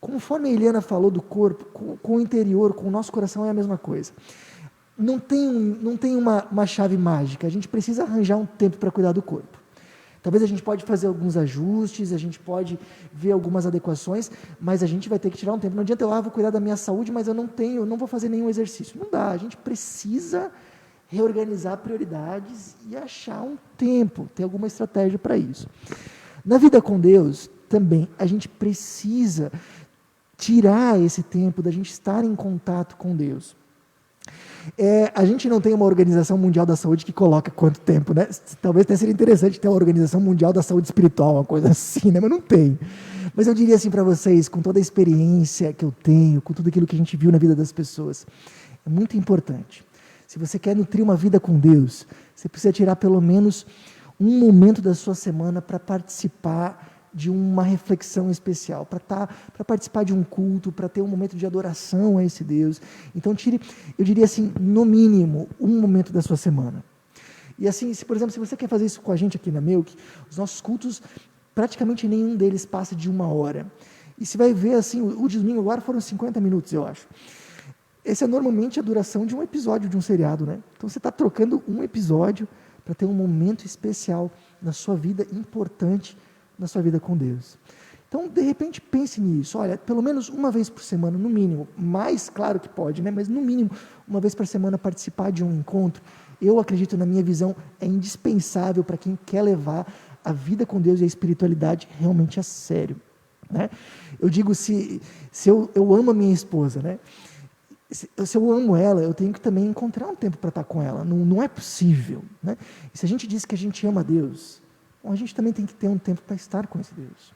Conforme a Eliana falou do corpo, com o interior, com o nosso coração é a mesma coisa. Não tem uma chave mágica, a gente precisa arranjar um tempo para cuidar do corpo. Talvez a gente pode fazer alguns ajustes, a gente pode ver algumas adequações, mas a gente vai ter que tirar um tempo. Não adianta eu vou cuidar da minha saúde, mas eu não vou fazer nenhum exercício. Não dá, a gente precisa reorganizar prioridades e achar um tempo, ter alguma estratégia para isso. Na vida com Deus, também, a gente precisa tirar esse tempo da gente estar em contato com Deus. A gente não tem uma Organização Mundial da Saúde que coloca quanto tempo, né? Talvez até seria interessante ter uma Organização Mundial da Saúde Espiritual, uma coisa assim, né? Mas não tem. Mas eu diria assim para vocês, com toda a experiência que eu tenho, com tudo aquilo que a gente viu na vida das pessoas, é muito importante. Se você quer nutrir uma vida com Deus, você precisa tirar pelo menos um momento da sua semana para participar de uma reflexão especial, para participar de um culto, para ter um momento de adoração a esse Deus. Então, eu diria assim, no mínimo, um momento da sua semana. E assim, por exemplo, se você quer fazer isso com a gente aqui na Milk, os nossos cultos, praticamente nenhum deles passa de 1 hora. E você vai ver, assim, o de domingo agora foram 50 minutos, eu acho. Essa é normalmente a duração de um episódio de um seriado, né? Então, você está trocando um episódio para ter um momento especial na sua vida, importante na sua vida com Deus. Então, de repente, pense nisso. Olha, pelo menos uma vez por semana, no mínimo, mais claro que pode, né? Mas no mínimo, uma vez por semana participar de um encontro, eu acredito, na minha visão, é indispensável para quem quer levar a vida com Deus e a espiritualidade realmente a sério, né? Eu digo, se eu amo a minha esposa, né? Se eu amo ela, eu tenho que também encontrar um tempo para estar com ela. Não é possível, né? E se a gente diz que a gente ama a Deus, bom, a gente também tem que ter um tempo para estar com esse Deus.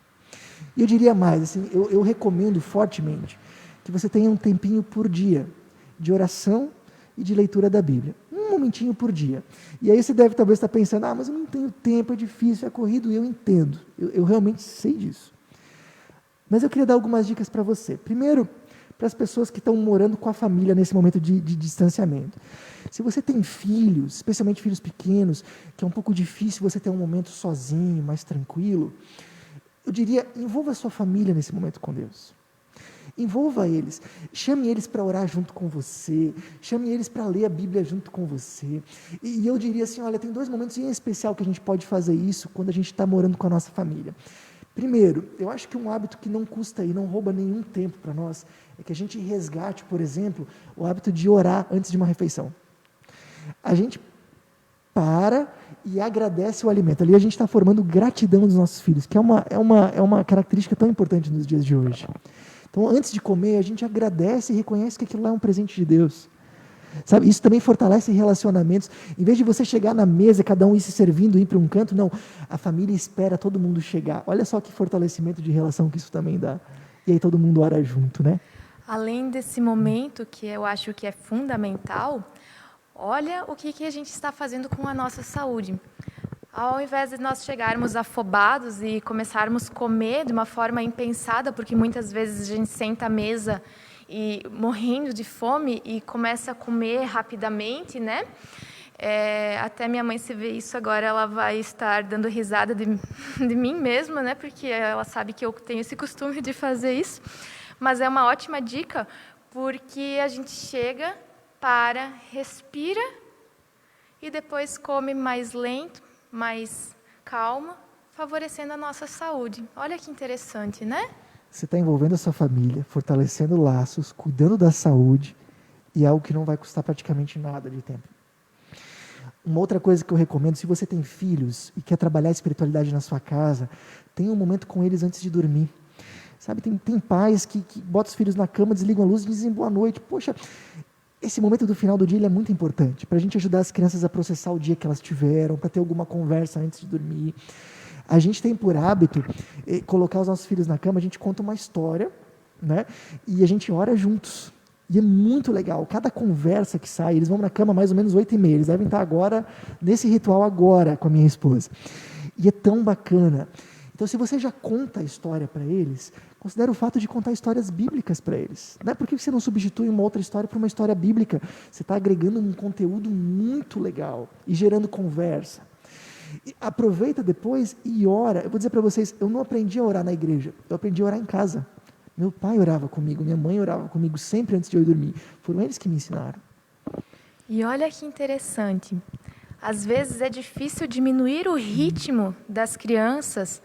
E eu diria mais, assim, eu recomendo fortemente que você tenha um tempinho por dia de oração e de leitura da Bíblia. Um momentinho por dia. E aí você deve talvez estar pensando, mas eu não tenho tempo, é difícil, é corrido, e eu entendo. Eu realmente sei disso. Mas eu queria dar algumas dicas para você. Primeiro, para as pessoas que estão morando com a família nesse momento de distanciamento. Se você tem filhos, especialmente filhos pequenos, que é um pouco difícil você ter um momento sozinho, mais tranquilo, eu diria, envolva a sua família nesse momento com Deus. Envolva eles, chame eles para orar junto com você, chame eles para ler a Bíblia junto com você. E eu diria assim, olha, tem 2 momentos em especial que a gente pode fazer isso quando a gente está morando com a nossa família. Primeiro, eu acho que um hábito que não custa e não rouba nenhum tempo para nós, é que a gente resgate, por exemplo, o hábito de orar antes de uma refeição. A gente para e agradece o alimento. Ali a gente está formando gratidão dos nossos filhos, que é uma característica tão importante nos dias de hoje. Então, antes de comer, a gente agradece e reconhece que aquilo lá é um presente de Deus. Sabe, isso também fortalece relacionamentos. Em vez de você chegar na mesa, cada um ir se servindo, ir para um canto, não. A família espera todo mundo chegar. Olha só que fortalecimento de relação que isso também dá. E aí todo mundo ora junto, né? Além desse momento, que eu acho que é fundamental, olha o que a gente está fazendo com a nossa saúde. Ao invés de nós chegarmos afobados e começarmos a comer de uma forma impensada, porque muitas vezes a gente senta à mesa e morrendo de fome e começa a comer rapidamente, né? Até minha mãe, se vê isso agora, ela vai estar dando risada de mim mesma, né? Porque ela sabe que eu tenho esse costume de fazer isso. Mas é uma ótima dica, porque a gente chega, para, respira e depois come mais lento, mais calmo, favorecendo a nossa saúde. Olha que interessante, né? Você está envolvendo a sua família, fortalecendo laços, cuidando da saúde, e é algo que não vai custar praticamente nada de tempo. Uma outra coisa que eu recomendo, se você tem filhos e quer trabalhar a espiritualidade na sua casa, tenha um momento com eles antes de dormir. Sabe, tem pais que botam os filhos na cama, desligam a luz e dizem boa noite. Poxa, esse momento do final do dia ele é muito importante, para a gente ajudar as crianças a processar o dia que elas tiveram, para ter alguma conversa antes de dormir. A gente tem por hábito colocar os nossos filhos na cama, a gente conta uma história, né? E a gente ora juntos. E é muito legal. Cada conversa que sai, eles vão na cama mais ou menos 8h30. Eles devem estar agora, nesse ritual agora, com a minha esposa. E é tão bacana. Então, se você já conta a história para eles, considere o fato de contar histórias bíblicas para eles. Né? Por que você não substitui uma outra história por uma história bíblica? Você está agregando um conteúdo muito legal e gerando conversa. E aproveita depois e ora. Eu vou dizer para vocês, eu não aprendi a orar na igreja, eu aprendi a orar em casa. Meu pai orava comigo, minha mãe orava comigo sempre antes de eu ir dormir. Foram eles que me ensinaram. E olha que interessante. Às vezes é difícil diminuir o ritmo das crianças,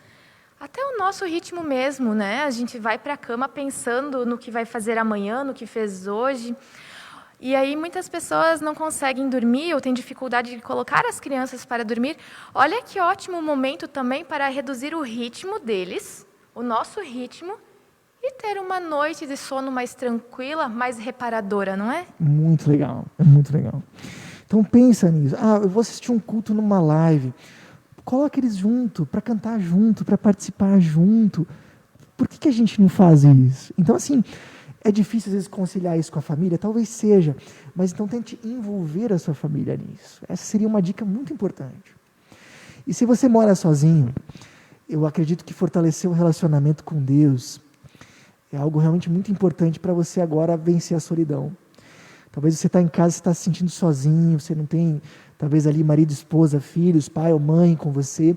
até o nosso ritmo mesmo, né? A gente vai para a cama pensando no que vai fazer amanhã, no que fez hoje. E aí muitas pessoas não conseguem dormir ou têm dificuldade de colocar as crianças para dormir. Olha que ótimo momento também para reduzir o ritmo deles, o nosso ritmo, e ter uma noite de sono mais tranquila, mais reparadora, não é? Muito legal, é muito legal. Então pensa nisso. Eu vou assistir um culto numa live. Coloca eles junto, para cantar junto, para participar junto. Por que a gente não faz isso? Então, assim, é difícil às vezes conciliar isso com a família? Talvez seja, mas então tente envolver a sua família nisso. Essa seria uma dica muito importante. E se você mora sozinho, eu acredito que fortalecer o relacionamento com Deus é algo realmente muito importante para você agora vencer a solidão. Talvez você está em casa, você está se sentindo sozinho, você não tem, talvez ali marido, esposa, filhos, pai ou mãe com você,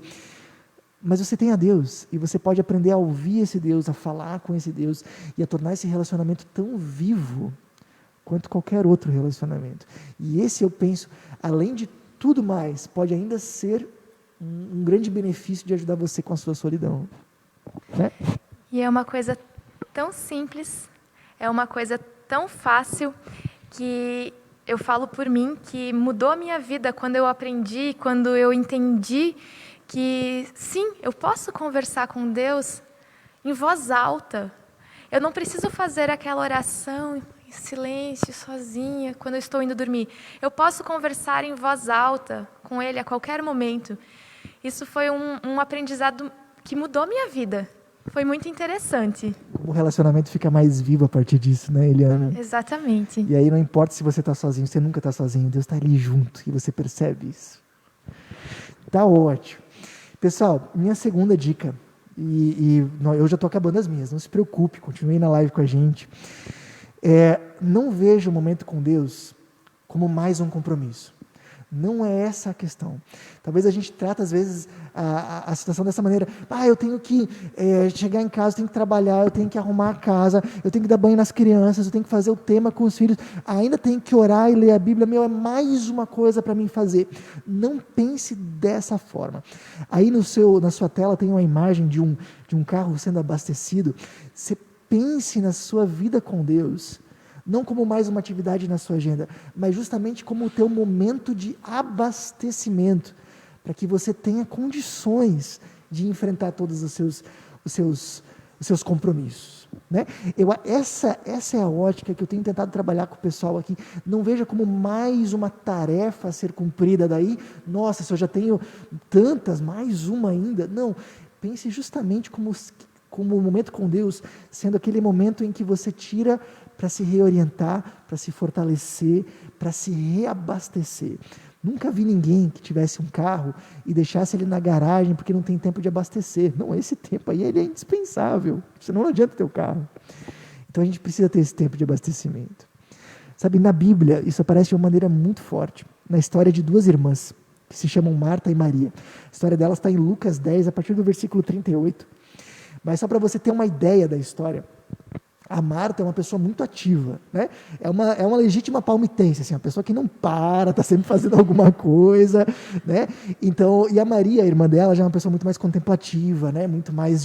mas você tem a Deus, e você pode aprender a ouvir esse Deus, a falar com esse Deus, e a tornar esse relacionamento tão vivo quanto qualquer outro relacionamento. E esse, eu penso, além de tudo mais pode ainda ser um grande benefício de ajudar você com a sua solidão, né? E é uma coisa tão simples, é uma coisa tão fácil, que eu falo por mim que mudou a minha vida quando eu aprendi, quando eu entendi que sim, eu posso conversar com Deus em voz alta. Eu não preciso fazer aquela oração em silêncio, sozinha, quando eu estou indo dormir. Eu posso conversar em voz alta com Ele a qualquer momento. Isso foi um aprendizado que mudou a minha vida. Foi muito interessante. Como o relacionamento fica mais vivo a partir disso, né, Eliana? Exatamente. E aí não importa se você está sozinho, você nunca está sozinho, Deus está ali junto e você percebe isso. Tá ótimo. Pessoal, minha segunda dica, eu já estou acabando as minhas, não se preocupe, continue na live com a gente. Não veja o momento com Deus como mais um compromisso. Não é essa a questão. Talvez a gente trata, às vezes, a situação dessa maneira. Eu tenho que chegar em casa, eu tenho que trabalhar, eu tenho que arrumar a casa, eu tenho que dar banho nas crianças, eu tenho que fazer o tema com os filhos, ainda tenho que orar e ler a Bíblia. É mais uma coisa para mim fazer. Não pense dessa forma. Aí na sua tela tem uma imagem de um carro sendo abastecido. Você pense na sua vida com Deus, não como mais uma atividade na sua agenda, mas justamente como o teu momento de abastecimento, para que você tenha condições de enfrentar todos os seus compromissos, né? Essa é a ótica que eu tenho tentado trabalhar com o pessoal aqui. Não veja como mais uma tarefa a ser cumprida daí. Nossa, se eu já tenho tantas, mais uma ainda. Não, pense justamente como o momento com Deus sendo aquele momento em que você tira para se reorientar, para se fortalecer, para se reabastecer. Nunca vi ninguém que tivesse um carro e deixasse ele na garagem porque não tem tempo de abastecer. Não, esse tempo aí ele é indispensável, senão não adianta ter o carro. Então a gente precisa ter esse tempo de abastecimento. Sabe, na Bíblia isso aparece de uma maneira muito forte, na história de duas irmãs, que se chamam Marta e Maria. A história delas está em Lucas 10, a partir do versículo 38. Mas só para você ter uma ideia da história, a Marta é uma pessoa muito ativa, né? É uma legítima palmitense, assim, uma pessoa que não para, está sempre fazendo alguma coisa, né? Então, e a Maria, a irmã dela, já é uma pessoa muito mais contemplativa, né? Muito mais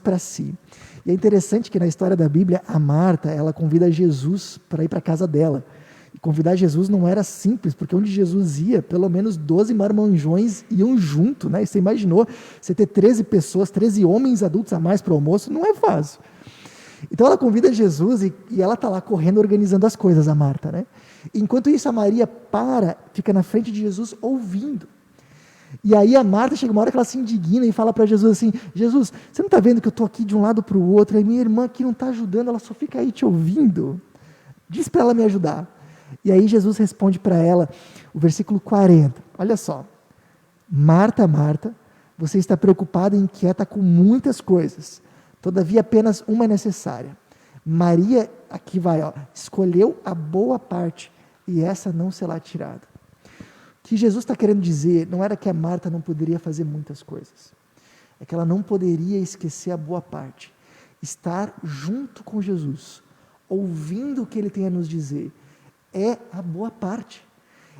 para si. E é interessante que na história da Bíblia, a Marta, ela convida Jesus para ir para a casa dela. E convidar Jesus não era simples, porque onde Jesus ia, pelo menos 12 marmanjões iam junto, né? E você imaginou, você ter 13 pessoas, 13 homens adultos a mais para o almoço, não é fácil. Então ela convida Jesus e ela está lá correndo, organizando as coisas, a Marta, né? Enquanto isso, a Maria fica na frente de Jesus ouvindo. E aí a Marta chega uma hora que ela se indigna e fala para Jesus assim: Jesus, você não está vendo que eu estou aqui de um lado para o outro, e minha irmã aqui não está ajudando, ela só fica aí te ouvindo. Diz para ela me ajudar. E aí Jesus responde para ela, o versículo 40, olha só: Marta, Marta, você está preocupada e inquieta com muitas coisas, todavia apenas uma é necessária. Maria, aqui vai, escolheu a boa parte, e essa não será tirada. O que Jesus está querendo dizer não era que a Marta não poderia fazer muitas coisas, é que ela não poderia esquecer a boa parte, estar junto com Jesus, ouvindo o que Ele tem a nos dizer, é a boa parte,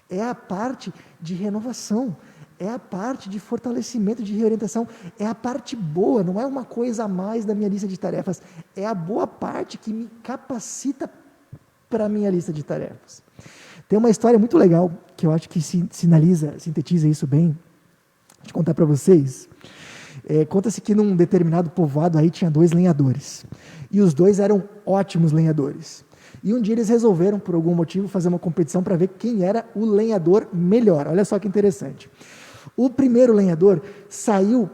é a parte de renovação, é a parte de fortalecimento, de reorientação, é a parte boa, não é uma coisa a mais da minha lista de tarefas, é a boa parte que me capacita para a minha lista de tarefas. Tem uma história muito legal, que eu acho que sintetiza isso bem, vou te contar para vocês. Conta-se que num determinado povoado aí tinha 2 lenhadores, e os 2 eram ótimos lenhadores. E um dia eles resolveram, por algum motivo, fazer uma competição para ver quem era o lenhador melhor. Olha só que interessante. O primeiro lenhador saiu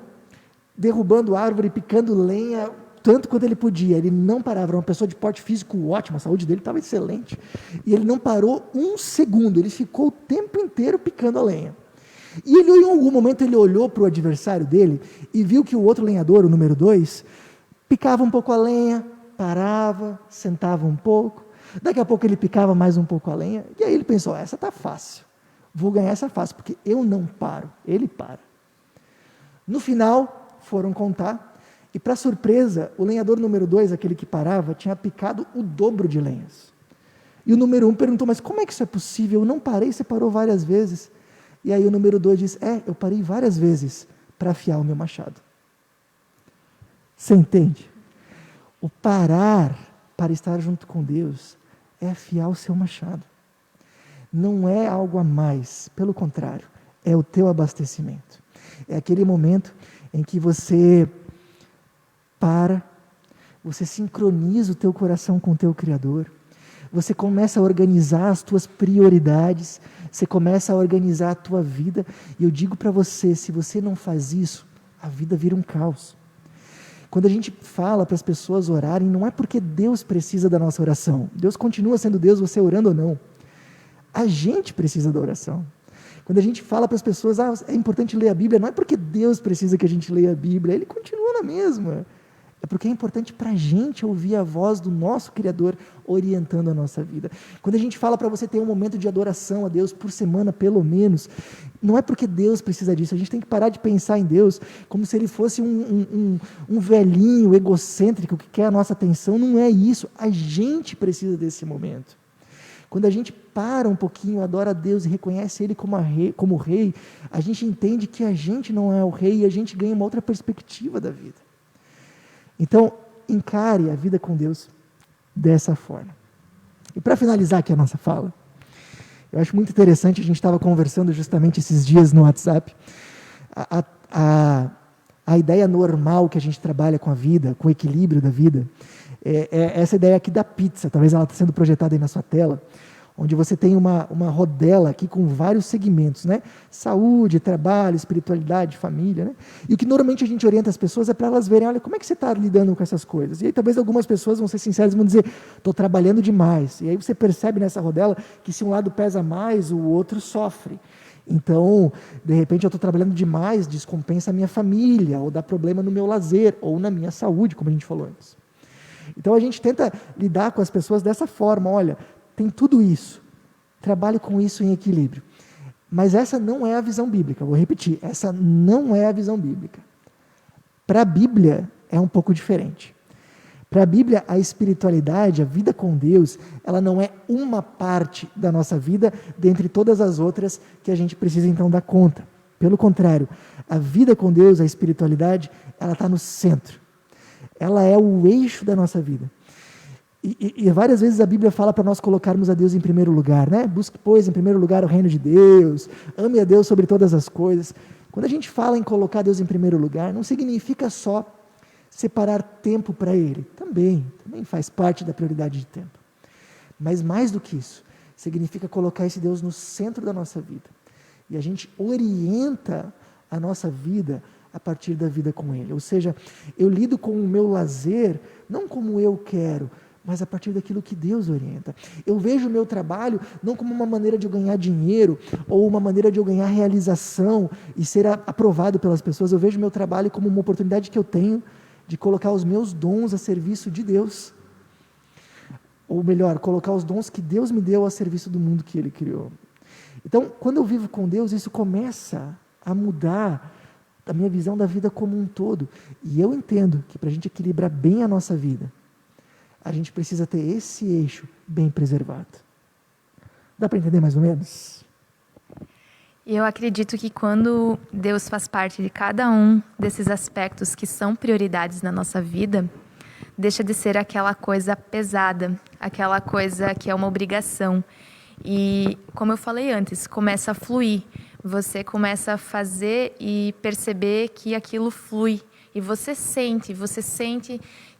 derrubando árvore, picando lenha, tanto quanto ele podia. Ele não parava, era uma pessoa de porte físico ótimo, a saúde dele estava excelente. E ele não parou um segundo, ele ficou o tempo inteiro picando a lenha. E ele, em algum momento, ele olhou para o adversário dele e viu que o outro lenhador, o número 2, picava um pouco a lenha, parava, sentava um pouco. Daqui a pouco ele picava mais um pouco a lenha, e aí ele pensou: essa está fácil, vou ganhar essa fácil, porque eu não paro, ele para. No final, foram contar, e para surpresa, o lenhador número 2, aquele que parava, tinha picado o dobro de lenhas. E o número 1 perguntou: mas como é que isso é possível? Eu não parei, você parou várias vezes. E aí o número 2 diz, eu parei várias vezes para afiar o meu machado. Você entende? O parar para estar junto com Deus é afiar o seu machado. Não é algo a mais, pelo contrário, é o teu abastecimento. É aquele momento em que você para, você sincroniza o teu coração com o teu Criador, você começa a organizar as tuas prioridades, você começa a organizar a tua vida, e eu digo para você, se você não faz isso, a vida vira um caos. Quando a gente fala para as pessoas orarem, não é porque Deus precisa da nossa oração. Deus continua sendo Deus, você orando ou não. A gente precisa da oração. Quando a gente fala para as pessoas, é importante ler a Bíblia, não é porque Deus precisa que a gente leia a Bíblia, Ele continua na mesma. É porque é importante para a gente ouvir a voz do nosso Criador orientando a nossa vida. Quando a gente fala para você ter um momento de adoração a Deus por semana, pelo menos, não é porque Deus precisa disso. A gente tem que parar de pensar em Deus como se Ele fosse um velhinho egocêntrico que quer a nossa atenção. Não é isso. A gente precisa desse momento. Quando a gente para um pouquinho, adora a Deus e reconhece Ele como rei, a gente entende que a gente não é o rei e a gente ganha uma outra perspectiva da vida. Então, encare a vida com Deus dessa forma. E para finalizar aqui a nossa fala, eu acho muito interessante, a gente estava conversando justamente esses dias no WhatsApp, a ideia normal que a gente trabalha com a vida, com o equilíbrio da vida, é essa ideia aqui da pizza, talvez ela está sendo projetada aí na sua tela, onde você tem uma rodela aqui com vários segmentos, né? Saúde, trabalho, espiritualidade, família, né? E o que normalmente a gente orienta as pessoas é para elas verem, olha, como é que você está lidando com essas coisas? E aí talvez algumas pessoas vão ser sinceras e vão dizer, estou trabalhando demais. E aí você percebe nessa rodela que se um lado pesa mais, o outro sofre. Então, de repente eu estou trabalhando demais, descompensa a minha família, ou dá problema no meu lazer, ou na minha saúde, como a gente falou antes. Então a gente tenta lidar com as pessoas dessa forma, olha, tem tudo isso, trabalhe com isso em equilíbrio. Mas essa não é a visão bíblica, vou repetir, essa não é a visão bíblica. Para a Bíblia é um pouco diferente. Para a Bíblia, a espiritualidade, a vida com Deus, ela não é uma parte da nossa vida, dentre todas as outras que a gente precisa então dar conta. Pelo contrário, a vida com Deus, a espiritualidade, ela está no centro. Ela é o eixo da nossa vida. E várias vezes a Bíblia fala para nós colocarmos a Deus em primeiro lugar, né? Busque, pois, em primeiro lugar o reino de Deus, ame a Deus sobre todas as coisas. Quando a gente fala em colocar Deus em primeiro lugar, não significa só separar tempo para Ele. Também faz parte da prioridade de tempo. Mas mais do que isso, significa colocar esse Deus no centro da nossa vida. E a gente orienta a nossa vida a partir da vida com Ele. Ou seja, eu lido com o meu lazer, não como eu quero, mas a partir daquilo que Deus orienta. Eu vejo o meu trabalho não como uma maneira de eu ganhar dinheiro, ou uma maneira de eu ganhar realização e ser aprovado pelas pessoas. Eu vejo o meu trabalho como uma oportunidade que eu tenho de colocar os meus dons a serviço de Deus. Ou melhor, colocar os dons que Deus me deu a serviço do mundo que Ele criou. Então, quando eu vivo com Deus, isso começa a mudar a minha visão da vida como um todo. E eu entendo que para a gente equilibrar bem a nossa vida, a gente precisa ter esse eixo bem preservado. Dá para entender mais ou menos? Eu acredito que quando Deus faz parte de cada um desses aspectos que são prioridades na nossa vida, deixa de ser aquela coisa pesada, aquela coisa que é uma obrigação. E, como eu falei antes, começa a fluir. Você começa a fazer e perceber que aquilo flui. E você sente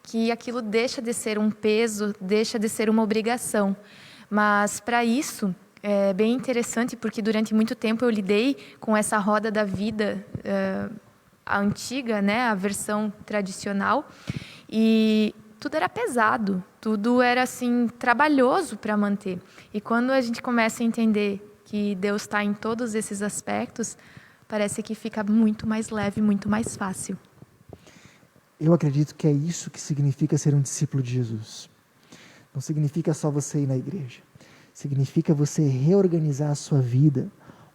que aquilo deixa de ser um peso, deixa de ser uma obrigação. Mas, para isso, é bem interessante, porque durante muito tempo eu lidei com essa roda da vida, a antiga, né, a versão tradicional, e tudo era pesado, tudo era assim trabalhoso para manter. E quando a gente começa a entender que Deus está em todos esses aspectos, parece que fica muito mais leve, muito mais fácil. Eu acredito que é isso que significa ser um discípulo de Jesus. Não significa só você ir na igreja. Significa você reorganizar a sua vida,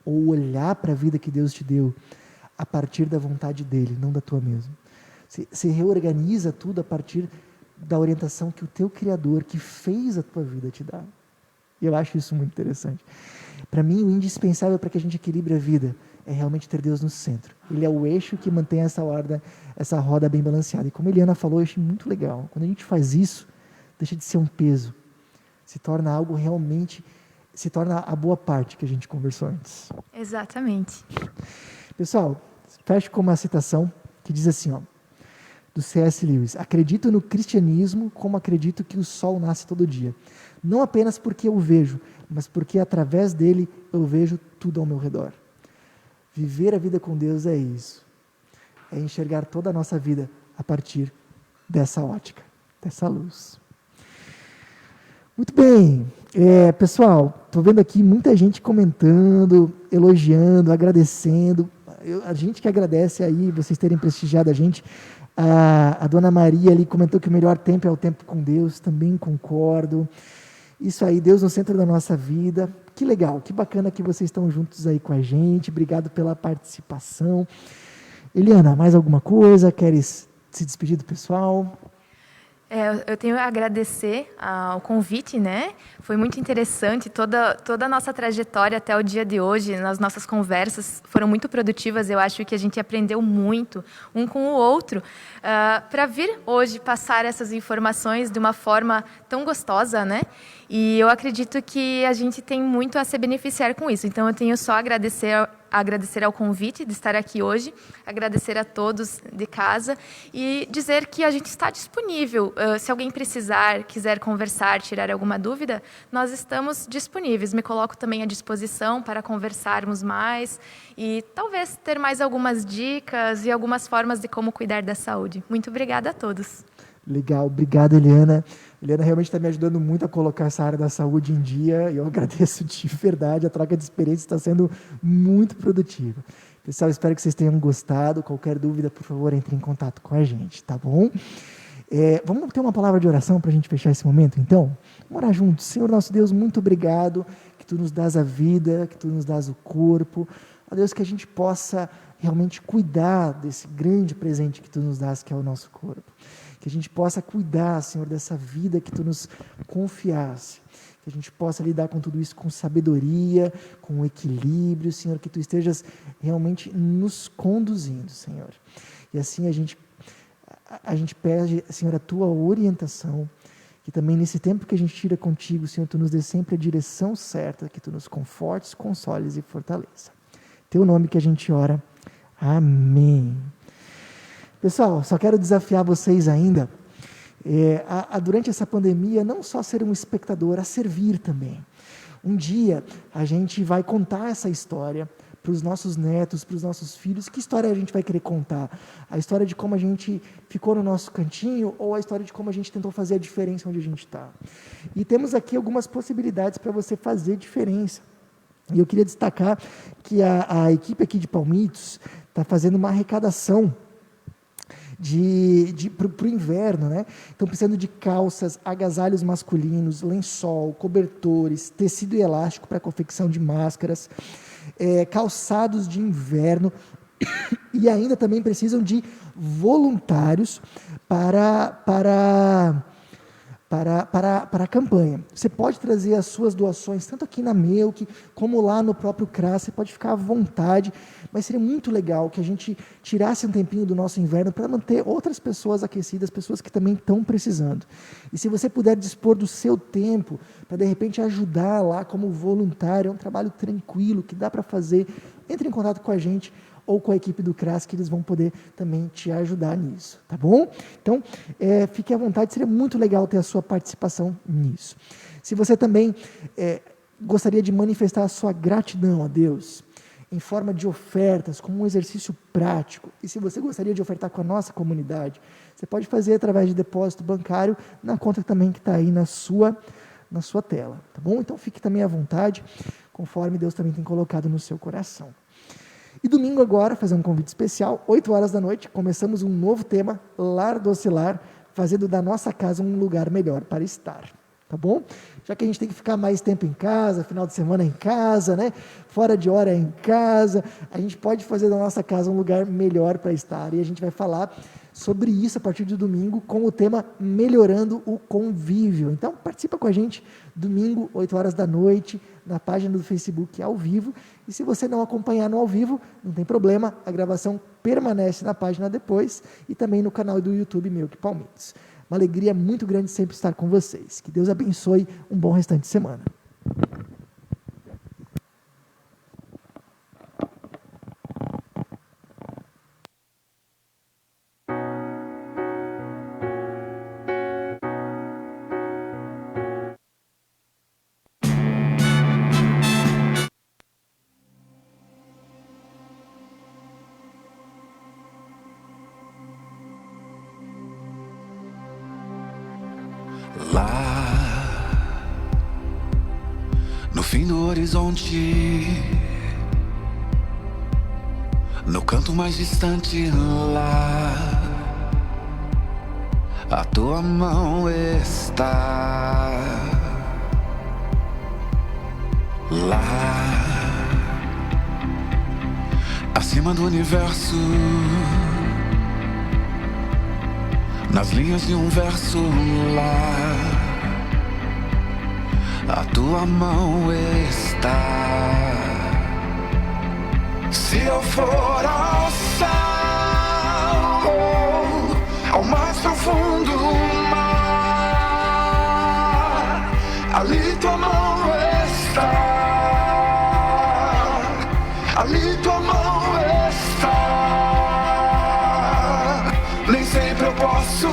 ou olhar para a vida que Deus te deu a partir da vontade dEle, não da tua mesma. Você reorganiza tudo a partir da orientação que o teu Criador, que fez a tua vida, te dá. E eu acho isso muito interessante. Para mim, o indispensável para que a gente equilibre a vida é realmente ter Deus no centro. Ele é o eixo que mantém essa roda bem balanceada. E como a Eliana falou, eu achei muito legal. Quando a gente faz isso, deixa de ser um peso. Se torna algo realmente, se torna a boa parte que a gente conversou antes. Exatamente. Pessoal, fecho com uma citação que diz assim, ó, do C.S. Lewis: acredito no cristianismo como acredito que o sol nasce todo dia. Não apenas porque eu o vejo, mas porque através dele eu vejo tudo ao meu redor. Viver a vida com Deus é isso. É enxergar toda a nossa vida a partir dessa ótica, dessa luz. Muito bem. Pessoal, estou vendo aqui muita gente comentando, elogiando, agradecendo. A gente que agradece aí, vocês terem prestigiado a gente. A dona Maria ali comentou que o melhor tempo é o tempo com Deus, também concordo. Isso aí, Deus no centro da nossa vida. Que legal, que bacana que vocês estão juntos aí com a gente. Obrigado pela participação. Eliana, mais alguma coisa? Queres se despedir do pessoal? Eu tenho a agradecer ao convite, né? Foi muito interessante, toda a nossa trajetória até o dia de hoje, nas nossas conversas foram muito produtivas, eu acho que a gente aprendeu muito um com o outro, para vir hoje passar essas informações de uma forma tão gostosa, né? E eu acredito que a gente tem muito a se beneficiar com isso, então eu tenho só a agradecer ao convite de estar aqui hoje, agradecer a todos de casa e dizer que a gente está disponível. Se alguém precisar, quiser conversar, tirar alguma dúvida, nós estamos disponíveis. Me coloco também à disposição para conversarmos mais e talvez ter mais algumas dicas e algumas formas de como cuidar da saúde. Muito obrigada a todos. Legal, obrigado, Eliana. Eliana realmente está me ajudando muito a colocar essa área da saúde em dia e eu agradeço de verdade, a troca de experiência está sendo muito produtiva. Pessoal, espero que vocês tenham gostado. Qualquer dúvida, por favor, entre em contato com a gente, tá bom? Vamos ter uma palavra de oração para a gente fechar esse momento, então? Vamos orar juntos. Senhor nosso Deus, muito obrigado que Tu nos dás a vida, que Tu nos dás o corpo. Ó Deus, que a gente possa realmente cuidar desse grande presente que Tu nos dás, que é o nosso corpo. Que a gente possa cuidar, Senhor, dessa vida que Tu nos confiasse. Que a gente possa lidar com tudo isso com sabedoria, com equilíbrio, Senhor. Que Tu estejas realmente nos conduzindo, Senhor. E assim a gente pede, Senhor, a Tua orientação. Que também nesse tempo que a gente tira contigo, Senhor, Tu nos dê sempre a direção certa. Que Tu nos confortes, consoles e fortaleça. Teu nome que a gente ora. Amém. Pessoal, só quero desafiar vocês ainda, durante essa pandemia, não só ser um espectador, a servir também. Um dia, a gente vai contar essa história para os nossos netos, para os nossos filhos. Que história a gente vai querer contar? A história de como a gente ficou no nosso cantinho ou a história de como a gente tentou fazer a diferença onde a gente está? E temos aqui algumas possibilidades para você fazer diferença. E eu queria destacar que a equipe aqui de Palmitos está fazendo uma arrecadação para o inverno, né? Estão precisando de calças, agasalhos masculinos, lençol, cobertores, tecido elástico para confecção de máscaras, calçados de inverno e ainda também precisam de voluntários para a campanha. Você pode trazer as suas doações, tanto aqui na Melk, como lá no próprio CRAS, você pode ficar à vontade, mas seria muito legal que a gente tirasse um tempinho do nosso inverno para manter outras pessoas aquecidas, pessoas que também estão precisando. E se você puder dispor do seu tempo, para de repente ajudar lá como voluntário, é um trabalho tranquilo, que dá para fazer, entre em contato com a gente, ou com a equipe do CRAS, que eles vão poder também te ajudar nisso, tá bom? Então, fique à vontade, seria muito legal ter a sua participação nisso. Se você também gostaria de manifestar a sua gratidão a Deus, em forma de ofertas, como um exercício prático, e se você gostaria de ofertar com a nossa comunidade, você pode fazer através de depósito bancário, na conta também que está aí na sua tela, tá bom? Então, fique também à vontade, conforme Deus também tem colocado no seu coração. E domingo agora, fazer um convite especial, 8 horas da noite, começamos um novo tema, Lar Docilar, fazendo da nossa casa um lugar melhor para estar. Tá tá bom? Já que a gente tem que ficar mais tempo em casa, final de semana em casa, né? Fora de hora em casa, a gente pode fazer da nossa casa um lugar melhor para estar. E a gente vai falar sobre isso a partir de domingo com o tema Melhorando o Convívio. Então, participa com a gente domingo, 8 horas da noite, na página do Facebook ao vivo. E se você não acompanhar no ao vivo, não tem problema, a gravação permanece na página depois e também no canal do YouTube Meu Que Palmitos. Uma alegria muito grande sempre estar com vocês. Que Deus abençoe, um bom restante de semana. Lá no fim do horizonte, no canto mais distante, lá a tua mão está. Lá acima do universo, nas linhas de um verso, lá a tua mão está. Se eu for ao céu, ao mais profundo mar, ali tua mão está. Ali tua mão está. Nem sempre eu posso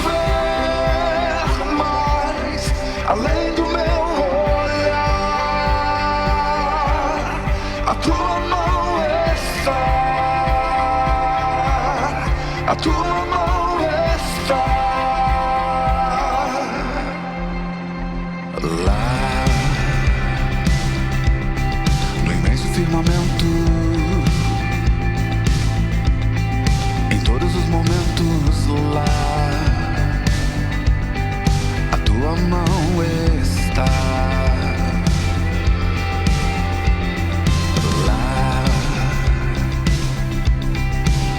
ver, mas além do meu olhar, a tua mão está. A tua mão está. Lá no imenso firmamento, em todos os momentos, lá a tua mão está. Lá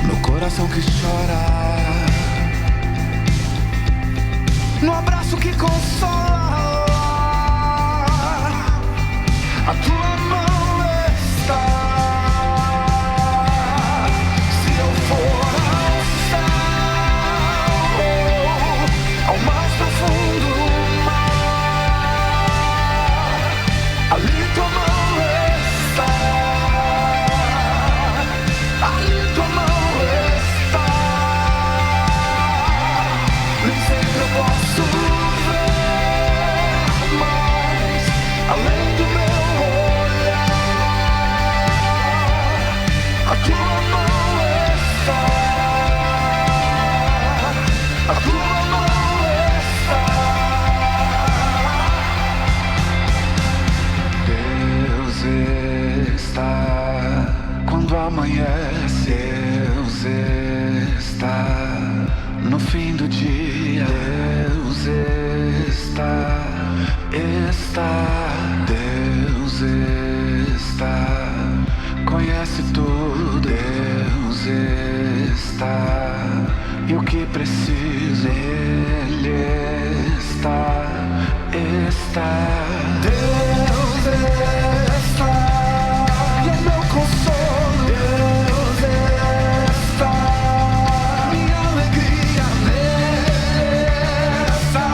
no coração que chora, no abraço que consola, a tua mão está. Se eu for ao céu, ao mais profundo mar, ali tua mão está. Ali tua mão está. Nem sempre eu posso ver, mas além do meu olhar, a tua mão está. A tua mão está. Deus está quando amanhece. Deus está no fim do dia. Deus está. Deus está, conhece tudo. Deus está, e o que preciso, Ele está. Deus está, e é meu consolo. Deus está, minha alegria nele está.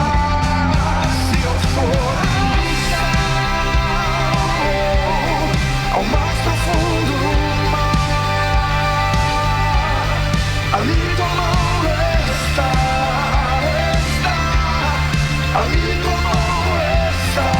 Se eu for ao mais profundo mar, ali tua mão está. Ali tua mão está.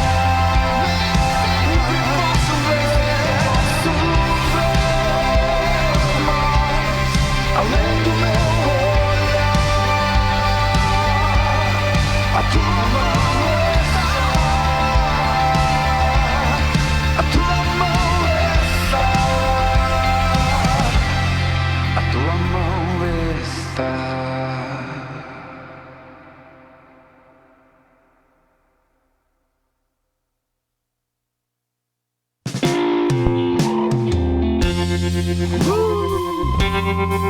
Música